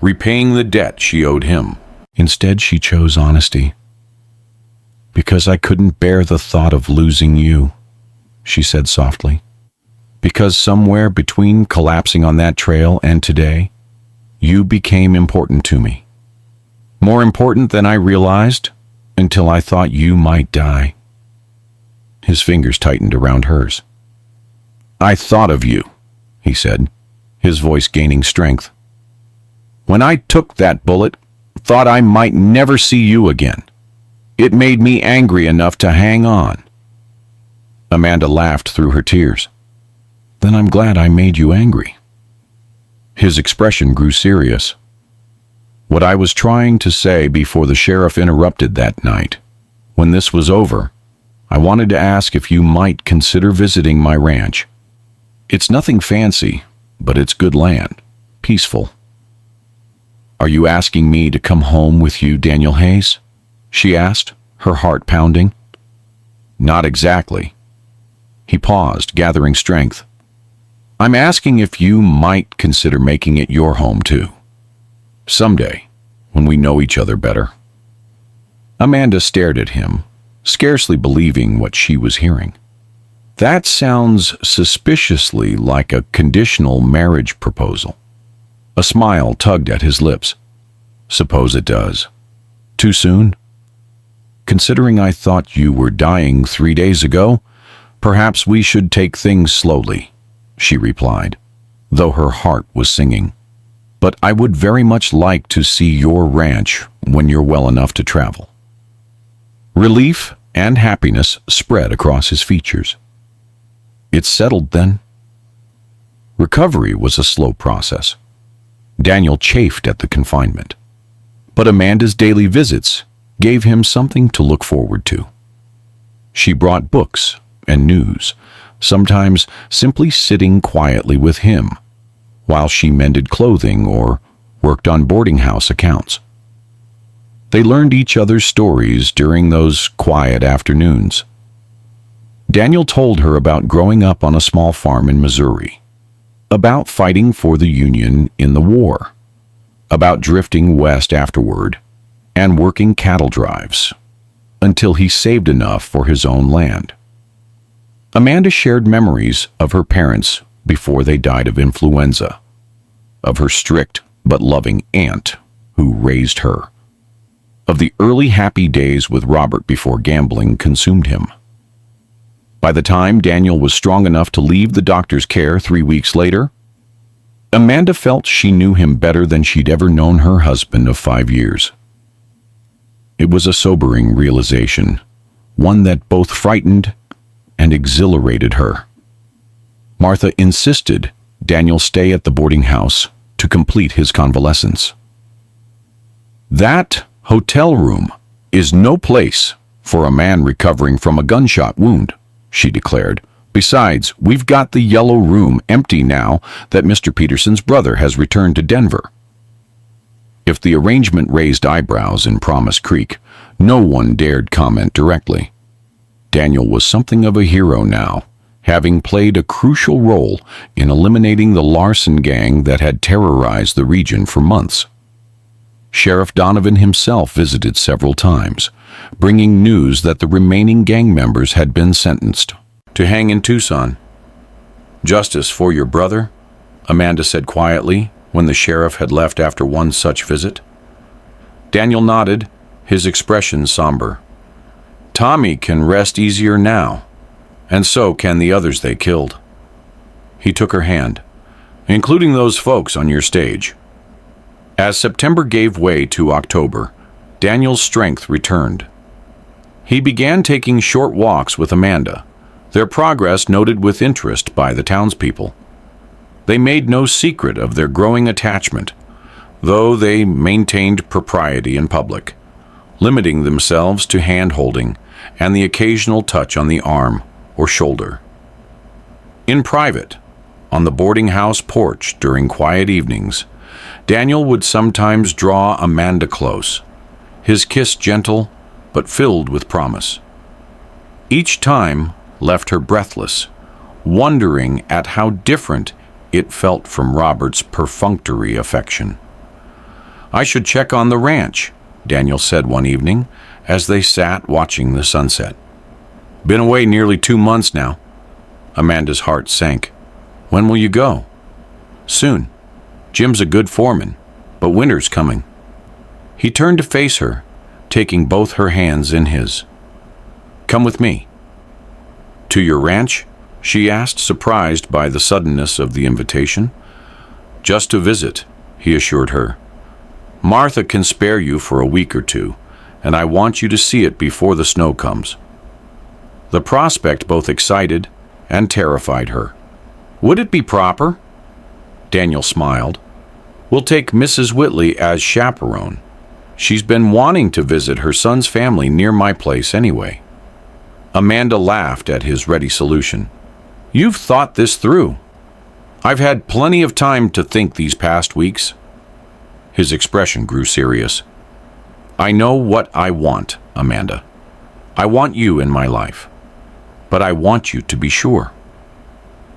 repaying the debt she owed him. Instead, she chose honesty. "Because I couldn't bear the thought of losing you," she said softly. "Because somewhere between collapsing on that trail and today, you became important to me. More important than I realized until I thought you might die." His fingers tightened around hers. "I thought of you," he said, his voice gaining strength. "When I took that bullet, thought I might never see you again. It made me angry enough to hang on." Amanda laughed through her tears. "Then I'm glad I made you angry." His expression grew serious. "What I was trying to say before the sheriff interrupted that night, when this was over, I wanted to ask if you might consider visiting my ranch. It's nothing fancy, but it's good land, peaceful." "Are you asking me to come home with you, Daniel Hayes?" she asked, her heart pounding. "Not exactly." He paused, gathering strength. "I'm asking if you might consider making it your home too. Someday, when we know each other better." Amanda stared at him, scarcely believing what she was hearing. "That sounds suspiciously like a conditional marriage proposal." A smile tugged at his lips. "Suppose it does. Too soon? Considering I thought you were dying 3 days ago, perhaps we should take things slowly," she replied, though her heart was singing. "But I would very much like to see your ranch when you're well enough to travel." Relief and happiness spread across his features. "It's settled then," Recovery was a slow process. Daniel chafed at the confinement, but Amanda's daily visits gave him something to look forward to. She brought books and news, sometimes simply sitting quietly with him while she mended clothing or worked on boarding house accounts. They learned each other's stories during those quiet afternoons. Daniel told her about growing up on a small farm in Missouri, about fighting for the Union in the war, about drifting west afterward and working cattle drives until he saved enough for his own land. Amanda shared memories of her parents before they died of influenza, of her strict but loving aunt who raised her, of the early happy days with Robert before gambling consumed him. By the time Daniel was strong enough to leave the doctor's care 3 weeks later, Amanda felt she knew him better than she'd ever known her husband of 5 years. It was a sobering realization, one that both frightened and exhilarated her. Martha insisted Daniel stay at the boarding house to complete his convalescence. "That hotel room is no place for a man recovering from a gunshot wound," she declared. "Besides, we've got the yellow room empty now that Mr. Peterson's brother has returned to Denver." If the arrangement raised eyebrows in Promise Creek, no one dared comment directly. Daniel was something of a hero now, having played a crucial role in eliminating the Larson gang that had terrorized the region for months. Sheriff Donovan himself visited several times, bringing news that the remaining gang members had been sentenced to hang in Tucson. "Justice for your brother?" Amanda said quietly when the sheriff had left after one such visit. Daniel nodded, his expression somber. "Tommy can rest easier now, and so can the others they killed." He took her hand, "Including those folks on your stage." As September gave way to October, Daniel's strength returned. He began taking short walks with Amanda, their progress noted with interest by the townspeople. They made no secret of their growing attachment, though they maintained propriety in public, limiting themselves to hand-holding and the occasional touch on the arm or shoulder. In private, on the boarding house porch during quiet evenings, Daniel would sometimes draw Amanda close, his kiss gentle but filled with promise. Each time left her breathless, wondering at how different it felt from Robert's perfunctory affection. "I should check on the ranch," Daniel said one evening as they sat watching the sunset. "Been away nearly 2 months now." Amanda's heart sank. "When will you go?" "Soon. Jim's a good foreman, but winter's coming." He turned to face her, taking both her hands in his. "Come with me." "To your ranch?" she asked, surprised by the suddenness of the invitation. "Just to visit," he assured her. "Martha can spare you for a week or two, and I want you to see it before the snow comes." The prospect both excited and terrified her. "Would it be proper?" Daniel smiled. "We'll take Mrs. Whitley as chaperone. She's been wanting to visit her son's family near my place anyway." Amanda laughed at his ready solution. "You've thought this through." "I've had plenty of time to think these past weeks." His expression grew serious. "I know what I want, Amanda. I want you in my life. But I want you to be sure."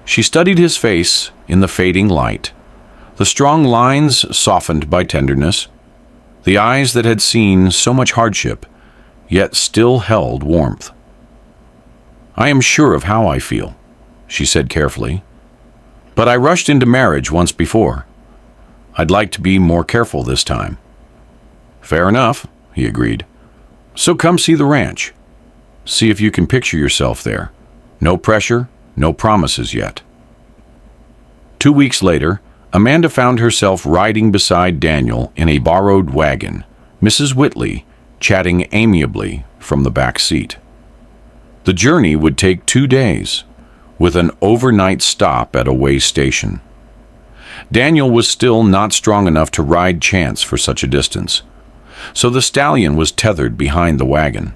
She studied his face in the fading light, the strong lines softened by tenderness, the eyes that had seen so much hardship, yet still held warmth. "I am sure of how I feel," she said carefully. "But I rushed into marriage once before. I'd like to be more careful this time." "Fair enough," he agreed. "So come see the ranch. See if you can picture yourself there. No pressure, no promises yet." 2 weeks later, Amanda found herself riding beside Daniel in a borrowed wagon, Mrs. Whitley chatting amiably from the back seat. The journey would take 2 days, with an overnight stop at a way station. Daniel was still not strong enough to ride Chance for such a distance, so the stallion was tethered behind the wagon.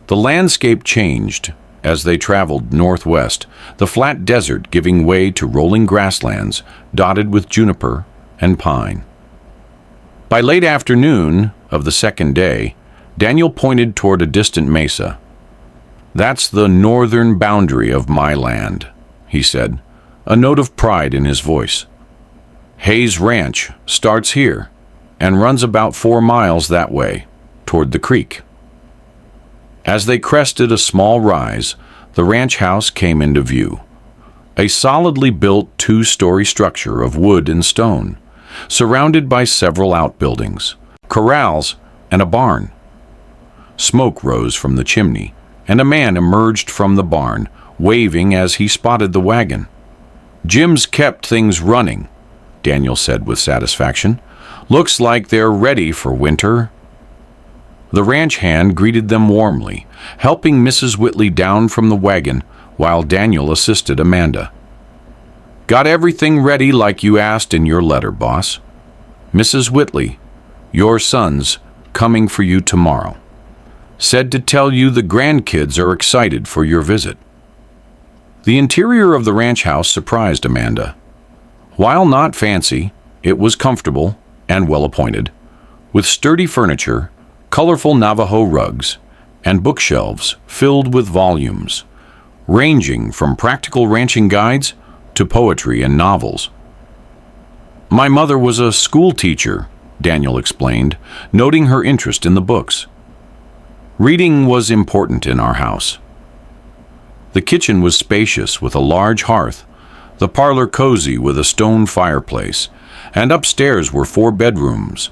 The landscape changed as they traveled northwest, the flat desert giving way to rolling grasslands dotted with juniper and pine. By late afternoon of the second day, Daniel pointed toward a distant mesa. "That's the northern boundary of my land," he said, a note of pride in his voice. "Hayes Ranch starts here and runs about 4 miles that way, toward the creek." As they crested a small rise, the ranch house came into view. A solidly built 2-story structure of wood and stone, surrounded by several outbuildings, corrals, and a barn. Smoke rose from the chimney, and a man emerged from the barn, waving as he spotted the wagon. "Jim's kept things running," Daniel said with satisfaction. "Looks like they're ready for winter." The ranch hand greeted them warmly, helping Mrs. Whitley down from the wagon while Daniel assisted Amanda. "Got everything ready like you asked in your letter, boss. Mrs. Whitley, your son's coming for you tomorrow. Said to tell you the grandkids are excited for your visit." The interior of the ranch house surprised Amanda. While not fancy, it was comfortable and well appointed, with sturdy furniture, colorful Navajo rugs, and bookshelves filled with volumes, ranging from practical ranching guides to poetry and novels. "My mother was a school teacher," Daniel explained, noting her interest in the books. "Reading was important in our house." The kitchen was spacious with a large hearth, the parlor cozy with a stone fireplace, and upstairs were 4 bedrooms.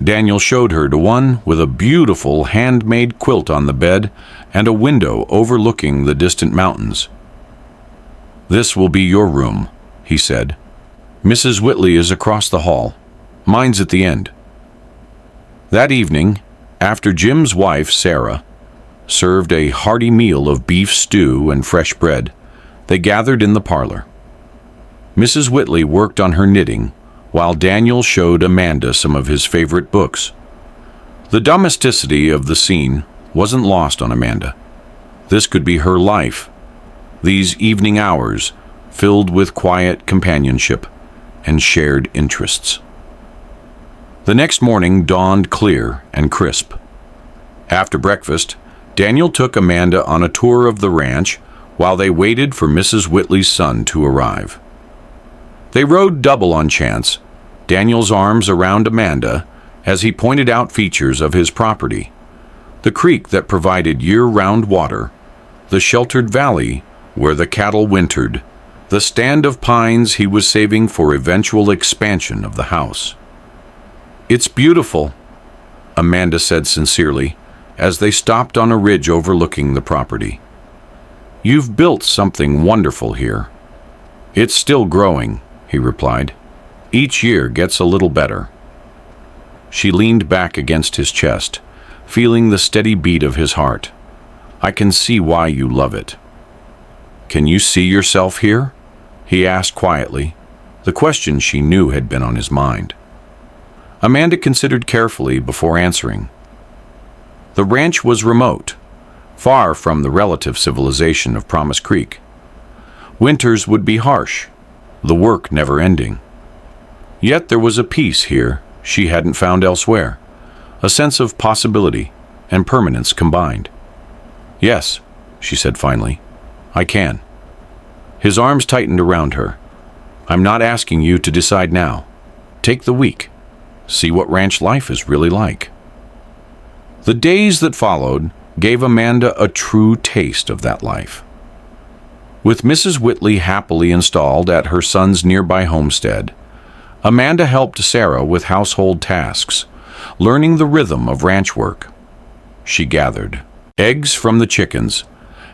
Daniel showed her to one with a beautiful handmade quilt on the bed and a window overlooking the distant mountains. "This will be your room," he said. "Mrs. Whitley is across the hall. Mine's at the end." That evening, after Jim's wife, Sarah, served a hearty meal of beef stew and fresh bread, they gathered in the parlor. Mrs. Whitley worked on her knitting, while Daniel showed Amanda some of his favorite books. The domesticity of the scene wasn't lost on Amanda. This could be her life, these evening hours filled with quiet companionship and shared interests. The next morning dawned clear and crisp. After breakfast, Daniel took Amanda on a tour of the ranch while they waited for Mrs. Whitley's son to arrive. They rode double on Chance, Daniel's arms around Amanda as he pointed out features of his property: the creek that provided year-round water, the sheltered valley where the cattle wintered, the stand of pines he was saving for eventual expansion of the house. "It's beautiful," Amanda said sincerely as they stopped on a ridge overlooking the property. "You've built something wonderful here." "It's still growing," he replied. "Each year gets a little better." She leaned back against his chest, feeling the steady beat of his heart. "I can see why you love it." "Can you see yourself here?" he asked quietly, the question she knew had been on his mind. Amanda considered carefully before answering. The ranch was remote, far from the relative civilization of Promise Creek. Winters would be harsh, the work never ending. Yet there was a peace here she hadn't found elsewhere, a sense of possibility and permanence combined. "Yes," she said finally, "I can." His arms tightened around her. "I'm not asking you to decide now. Take the week. See what ranch life is really like." The days that followed gave Amanda a true taste of that life. With Mrs. Whitley happily installed at her son's nearby homestead, Amanda helped Sarah with household tasks, learning the rhythm of ranch work. She gathered eggs from the chickens,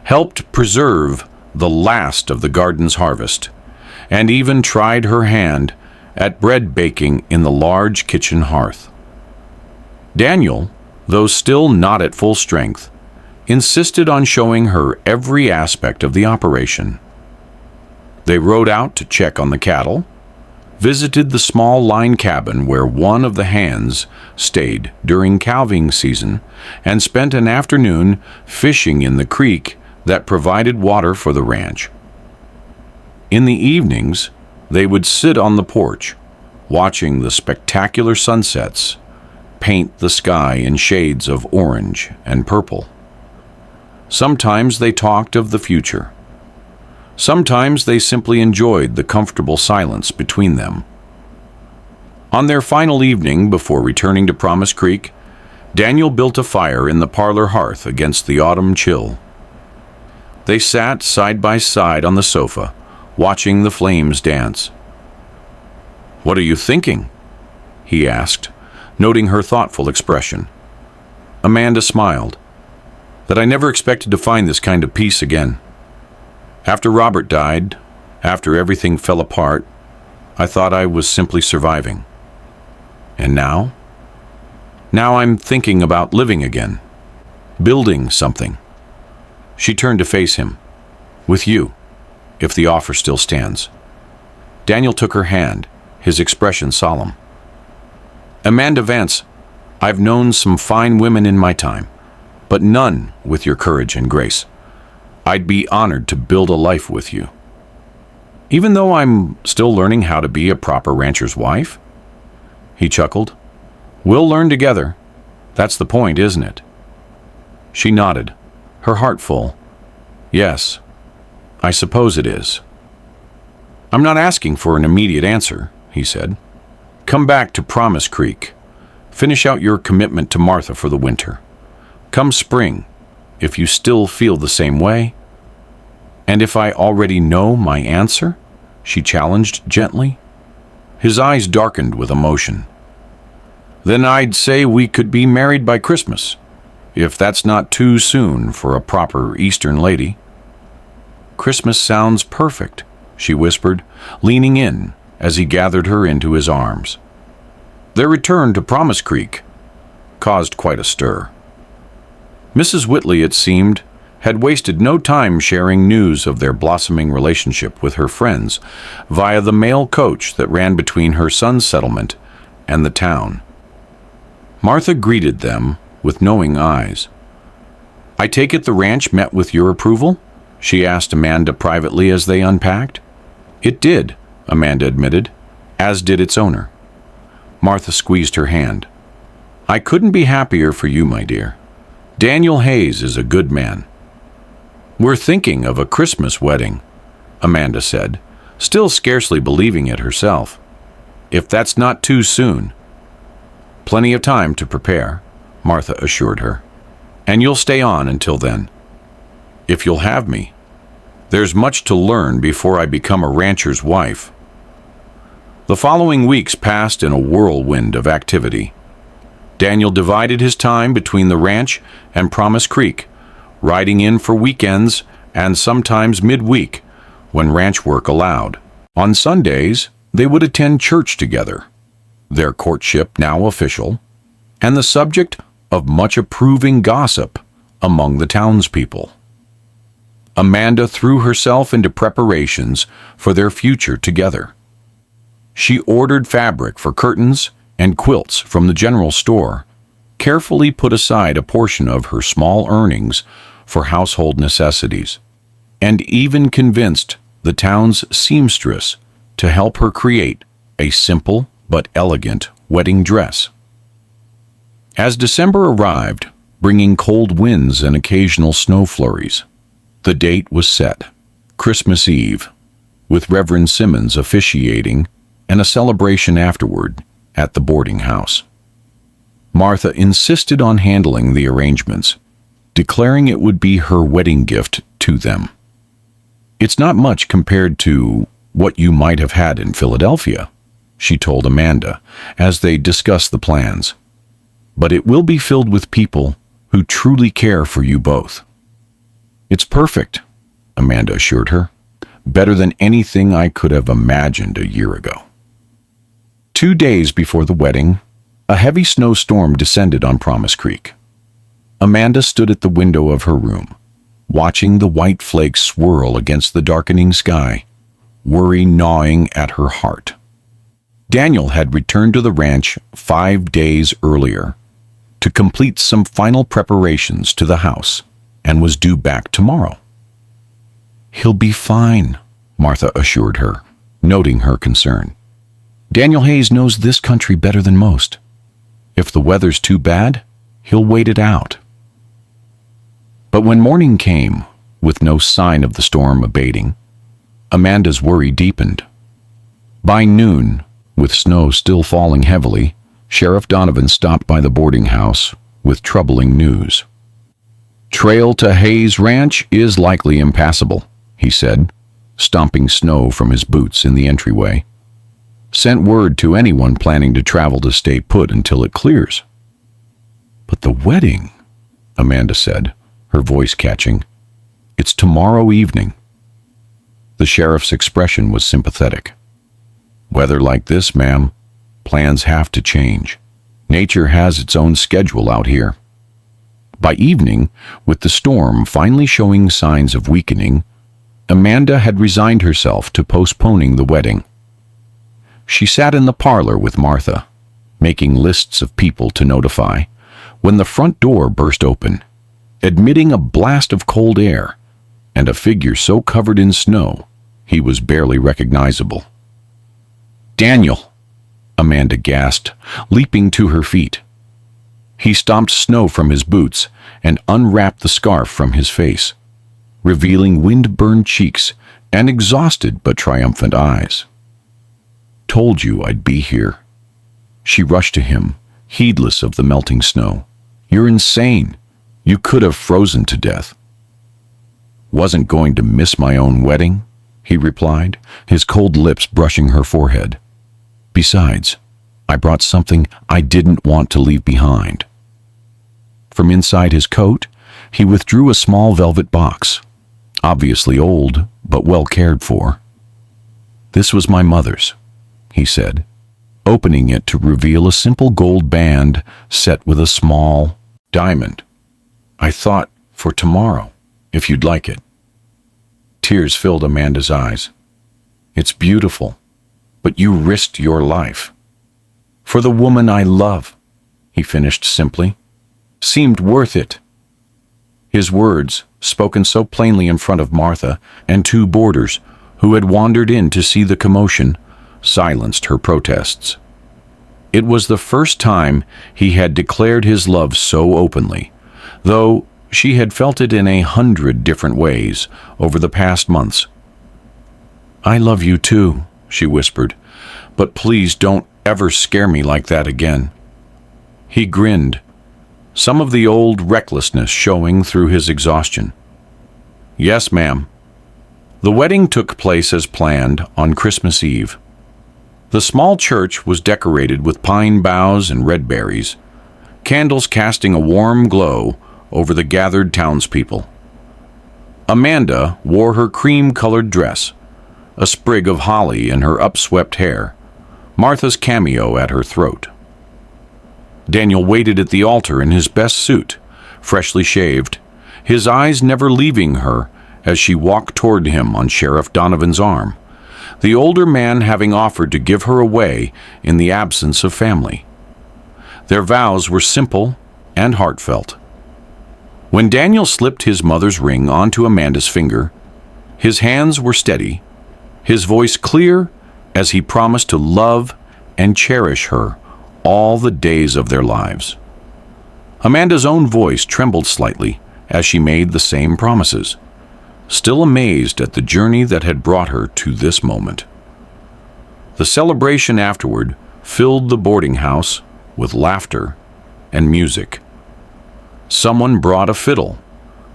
helped preserve the last of the garden's harvest, and even tried her hand at bread baking in the large kitchen hearth. Daniel, though still not at full strength, insisted on showing her every aspect of the operation. They rode out to check on the cattle, visited the small line cabin where one of the hands stayed during calving season, and spent an afternoon fishing in the creek that provided water for the ranch. In the evenings, they would sit on the porch, watching the spectacular sunsets paint the sky in shades of orange and purple. Sometimes they talked of the future. Sometimes they simply enjoyed the comfortable silence between them. On their final evening before returning to Promise Creek, Daniel built a fire in the parlor hearth against the autumn chill. They sat side by side on the sofa, watching the flames dance. "What are you thinking?" he asked, noting her thoughtful expression. Amanda smiled. "That I never expected to find this kind of peace again. After Robert died, after everything fell apart, I thought I was simply surviving. And now? Now I'm thinking about living again, building something." She turned to face him. "With you, if the offer still stands." Daniel took her hand, his expression solemn. "Amanda Vance, I've known some fine women in my time, but none with your courage and grace. I'd be honored to build a life with you. Even though I'm still learning how to be a proper rancher's wife?" He chuckled. "We'll learn together. That's the point, isn't it?" She nodded, her heart full. "Yes, I suppose it is." "I'm not asking for an immediate answer," he said. "Come back to Promise Creek. Finish out your commitment to Martha for the winter. Come spring, if you still feel the same way." "And if I already know my answer?" she challenged gently. His eyes darkened with emotion. "Then I'd say we could be married by Christmas, if that's not too soon for a proper Eastern lady." "Christmas sounds perfect," she whispered, leaning in as he gathered her into his arms. Their return to Promise Creek caused quite a stir. Mrs. Whitley, it seemed, had wasted no time sharing news of their blossoming relationship with her friends via the mail coach that ran between her son's settlement and the town. Martha greeted them with knowing eyes. "I take it the ranch met with your approval?" she asked Amanda privately as they unpacked. "It did," Amanda admitted, "as did its owner." Martha squeezed her hand. "I couldn't be happier for you, my dear. Daniel Hayes is a good man." "We're thinking of a Christmas wedding," Amanda said, still scarcely believing it herself. "If that's not too soon." "Plenty of time to prepare," Martha assured her. "And you'll stay on until then. If you'll have me. There's much to learn before I become a rancher's wife." The following weeks passed in a whirlwind of activity. Daniel divided his time between the ranch and Promise Creek, riding in for weekends and sometimes midweek when ranch work allowed. On Sundays, they would attend church together, their courtship now official, and the subject of much approving gossip among the townspeople. Amanda threw herself into preparations for their future together. She ordered fabric for curtains and quilts from the general store, carefully put aside a portion of her small earnings for household necessities, and even convinced the town's seamstress to help her create a simple but elegant wedding dress. As December arrived, bringing cold winds and occasional snow flurries, the date was set, Christmas Eve, with Reverend Simmons officiating and a celebration afterward at the boarding house. Martha insisted on handling the arrangements, declaring it would be her wedding gift to them. "It's not much compared to what you might have had in Philadelphia," she told Amanda as they discussed the plans. "But it will be filled with people who truly care for you both." "It's perfect," Amanda assured her. "Better than anything I could have imagined a year ago." 2 days before the wedding, a heavy snowstorm descended on Promise Creek. Amanda stood at the window of her room, watching the white flakes swirl against the darkening sky, worry gnawing at her heart. Daniel had returned to the ranch 5 days earlier to complete some final preparations to the house and was due back tomorrow. "He'll be fine," Martha assured her, noting her concern. "Daniel Hayes knows this country better than most. If the weather's too bad, he'll wait it out." But when morning came, with no sign of the storm abating, Amanda's worry deepened. By noon, with snow still falling heavily, Sheriff Donovan stopped by the boarding house with troubling news. "Trail to Hayes Ranch is likely impassable," he said, stomping snow from his boots in the entryway. "Sent word to anyone planning to travel to stay put until it clears." "But the wedding," Amanda said, her voice catching. "It's tomorrow evening." The sheriff's expression was sympathetic. "Weather like this, ma'am, plans have to change. Nature has its own schedule out here." By evening, with the storm finally showing signs of weakening, Amanda had resigned herself to postponing the wedding. She sat in the parlor with Martha, making lists of people to notify, when the front door burst open, admitting a blast of cold air and a figure so covered in snow he was barely recognizable. "Daniel!" Amanda gasped, leaping to her feet. He stomped snow from his boots and unwrapped the scarf from his face, revealing wind-burned cheeks and exhausted but triumphant eyes. "Told you I'd be here." She rushed to him, heedless of the melting snow. "You're insane. You could have frozen to death." "Wasn't going to miss my own wedding," he replied, his cold lips brushing her forehead. "Besides, I brought something I didn't want to leave behind." From inside his coat, he withdrew a small velvet box, obviously old but well cared for. "This was my mother's," he said, opening it to reveal a simple gold band set with a small diamond. "I thought for tomorrow, if you'd like it." Tears filled Amanda's eyes. "It's beautiful, but you risked your life." "For the woman I love," he finished simply. "Seemed worth it." His words, spoken so plainly in front of Martha and two boarders who had wandered in to see the commotion, silenced her protests. It was the first time he had declared his love so openly, though she had felt it in 100 different ways over the past months. "I love you too," she whispered, "but please don't ever scare me like that again." He grinned, some of the old recklessness showing through his exhaustion. "Yes, ma'am." The wedding took place as planned on Christmas Eve. The small church was decorated with pine boughs and red berries, candles casting a warm glow over the gathered townspeople. Amanda wore her cream-colored dress, a sprig of holly in her upswept hair, Martha's cameo at her throat. Daniel waited at the altar in his best suit, freshly shaved, his eyes never leaving her as she walked toward him on Sheriff Donovan's arm, the older man having offered to give her away in the absence of family. Their vows were simple and heartfelt. When Daniel slipped his mother's ring onto Amanda's finger, his hands were steady, his voice clear as he promised to love and cherish her all the days of their lives. Amanda's own voice trembled slightly as she made the same promises, still amazed at the journey that had brought her to this moment. The celebration afterward filled the boarding house with laughter and music. Someone brought a fiddle,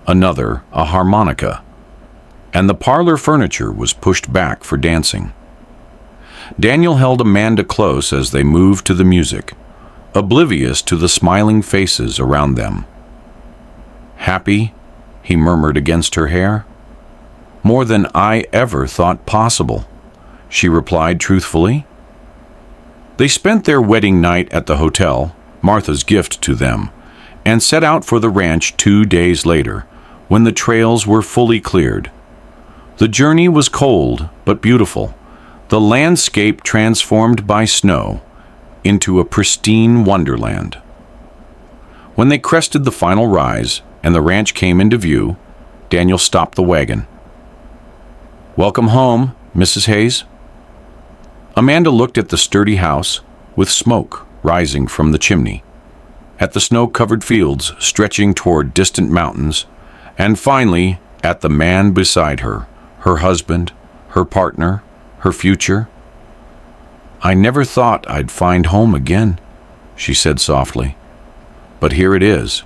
another a harmonica, and the parlor furniture was pushed back for dancing. Daniel held Amanda close as they moved to the music, oblivious to the smiling faces around them. "Happy?" he murmured against her hair. "More than I ever thought possible," she replied truthfully. They spent their wedding night at the hotel, Martha's gift to them, and set out for the ranch 2 days later, when the trails were fully cleared. The journey was cold but beautiful, the landscape transformed by snow into a pristine wonderland. When they crested the final rise and the ranch came into view, Daniel stopped the wagon. "Welcome home, Mrs. Hayes." Amanda looked at the sturdy house with smoke rising from the chimney, at the snow-covered fields stretching toward distant mountains, and finally at the man beside her, her husband, her partner, her future. "I never thought I'd find home again," she said softly. "But here it is."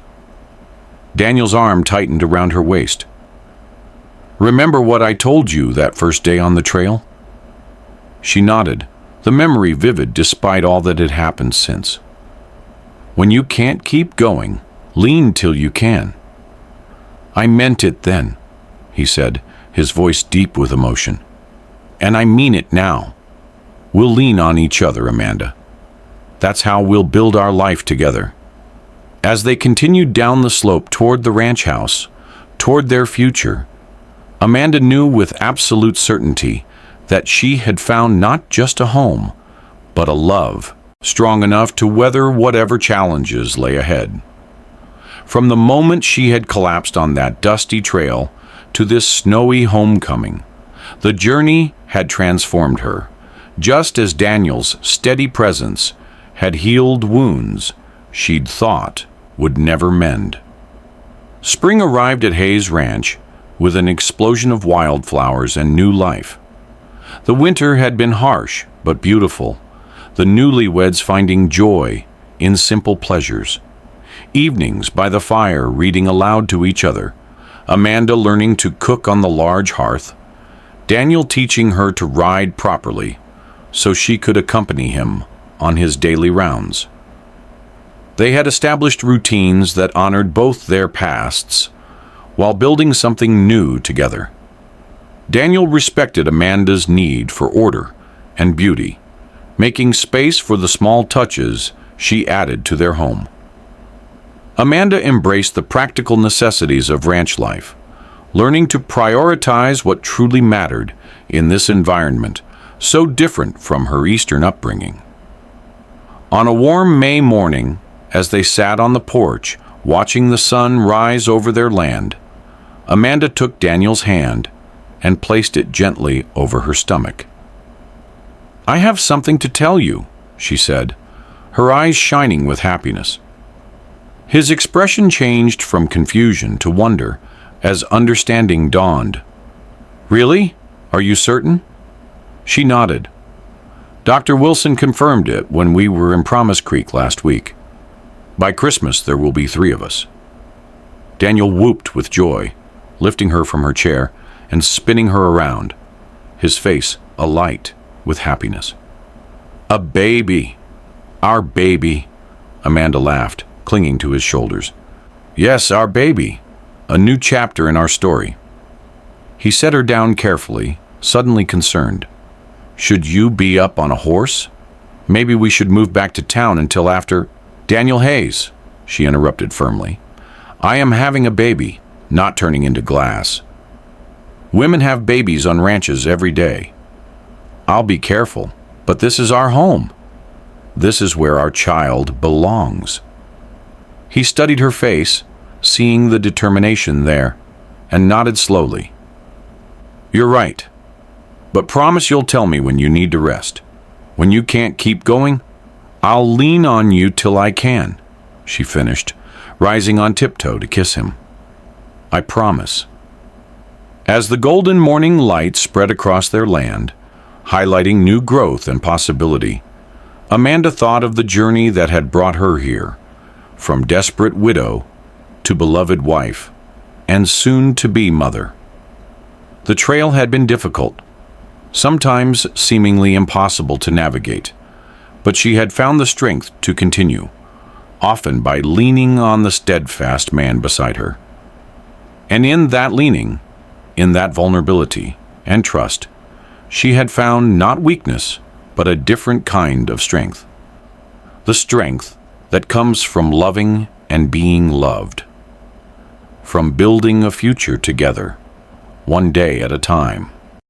Daniel's arm tightened around her waist. "Remember what I told you that first day on the trail?" She nodded, the memory vivid despite all that had happened since. "When you can't keep going, lean till you can." "I meant it then," he said, his voice deep with emotion. "And I mean it now. We'll lean on each other, Amanda. That's how we'll build our life together." As they continued down the slope toward the ranch house, toward their future, Amanda knew with absolute certainty that she had found not just a home, but a love strong enough to weather whatever challenges lay ahead. From the moment she had collapsed on that dusty trail to this snowy homecoming, the journey had transformed her, just as Daniel's steady presence had healed wounds she'd thought would never mend. Spring arrived at Hayes Ranch with an explosion of wildflowers and new life. The winter had been harsh but beautiful, the newlyweds finding joy in simple pleasures. Evenings by the fire reading aloud to each other, Amanda learning to cook on the large hearth, Daniel teaching her to ride properly so she could accompany him on his daily rounds. They had established routines that honored both their pasts while building something new together. Daniel respected Amanda's need for order and beauty, making space for the small touches she added to their home. Amanda embraced the practical necessities of ranch life, learning to prioritize what truly mattered in this environment so different from her Eastern upbringing. On a warm May morning, as they sat on the porch watching the sun rise over their land, Amanda took Daniel's hand and placed it gently over her stomach. "I have something to tell you," she said, her eyes shining with happiness. His expression changed from confusion to wonder as understanding dawned. "Really? Are you certain?" She nodded. "Dr. Wilson confirmed it when we were in Promise Creek last week. By Christmas there will be 3 of us." Daniel whooped with joy, lifting her from her chair and spinning her around, his face alight with happiness. "A baby! Our baby!" Amanda laughed, clinging to his shoulders. "Yes, our baby. A new chapter in our story." He set her down carefully, suddenly concerned. "Should you be up on a horse? Maybe we should move back to town until after—" "Daniel Hayes," she interrupted firmly. "I am having a baby, not turning into glass. Women have babies on ranches every day. I'll be careful, but this is our home. This is where our child belongs." He studied her face, seeing the determination there, and nodded slowly. "You're right. But promise you'll tell me when you need to rest. When you can't keep going, I'll lean on you till I can," she finished, rising on tiptoe to kiss him. "I promise." As the golden morning light spread across their land, highlighting new growth and possibility, Amanda thought of the journey that had brought her here, from desperate widow to beloved wife, and soon-to-be mother. The trail had been difficult, sometimes seemingly impossible to navigate, but she had found the strength to continue, often by leaning on the steadfast man beside her. And in that leaning, in that vulnerability and trust, she had found not weakness, but a different kind of strength. The strength that comes from loving and being loved, from building a future together, one day at a time.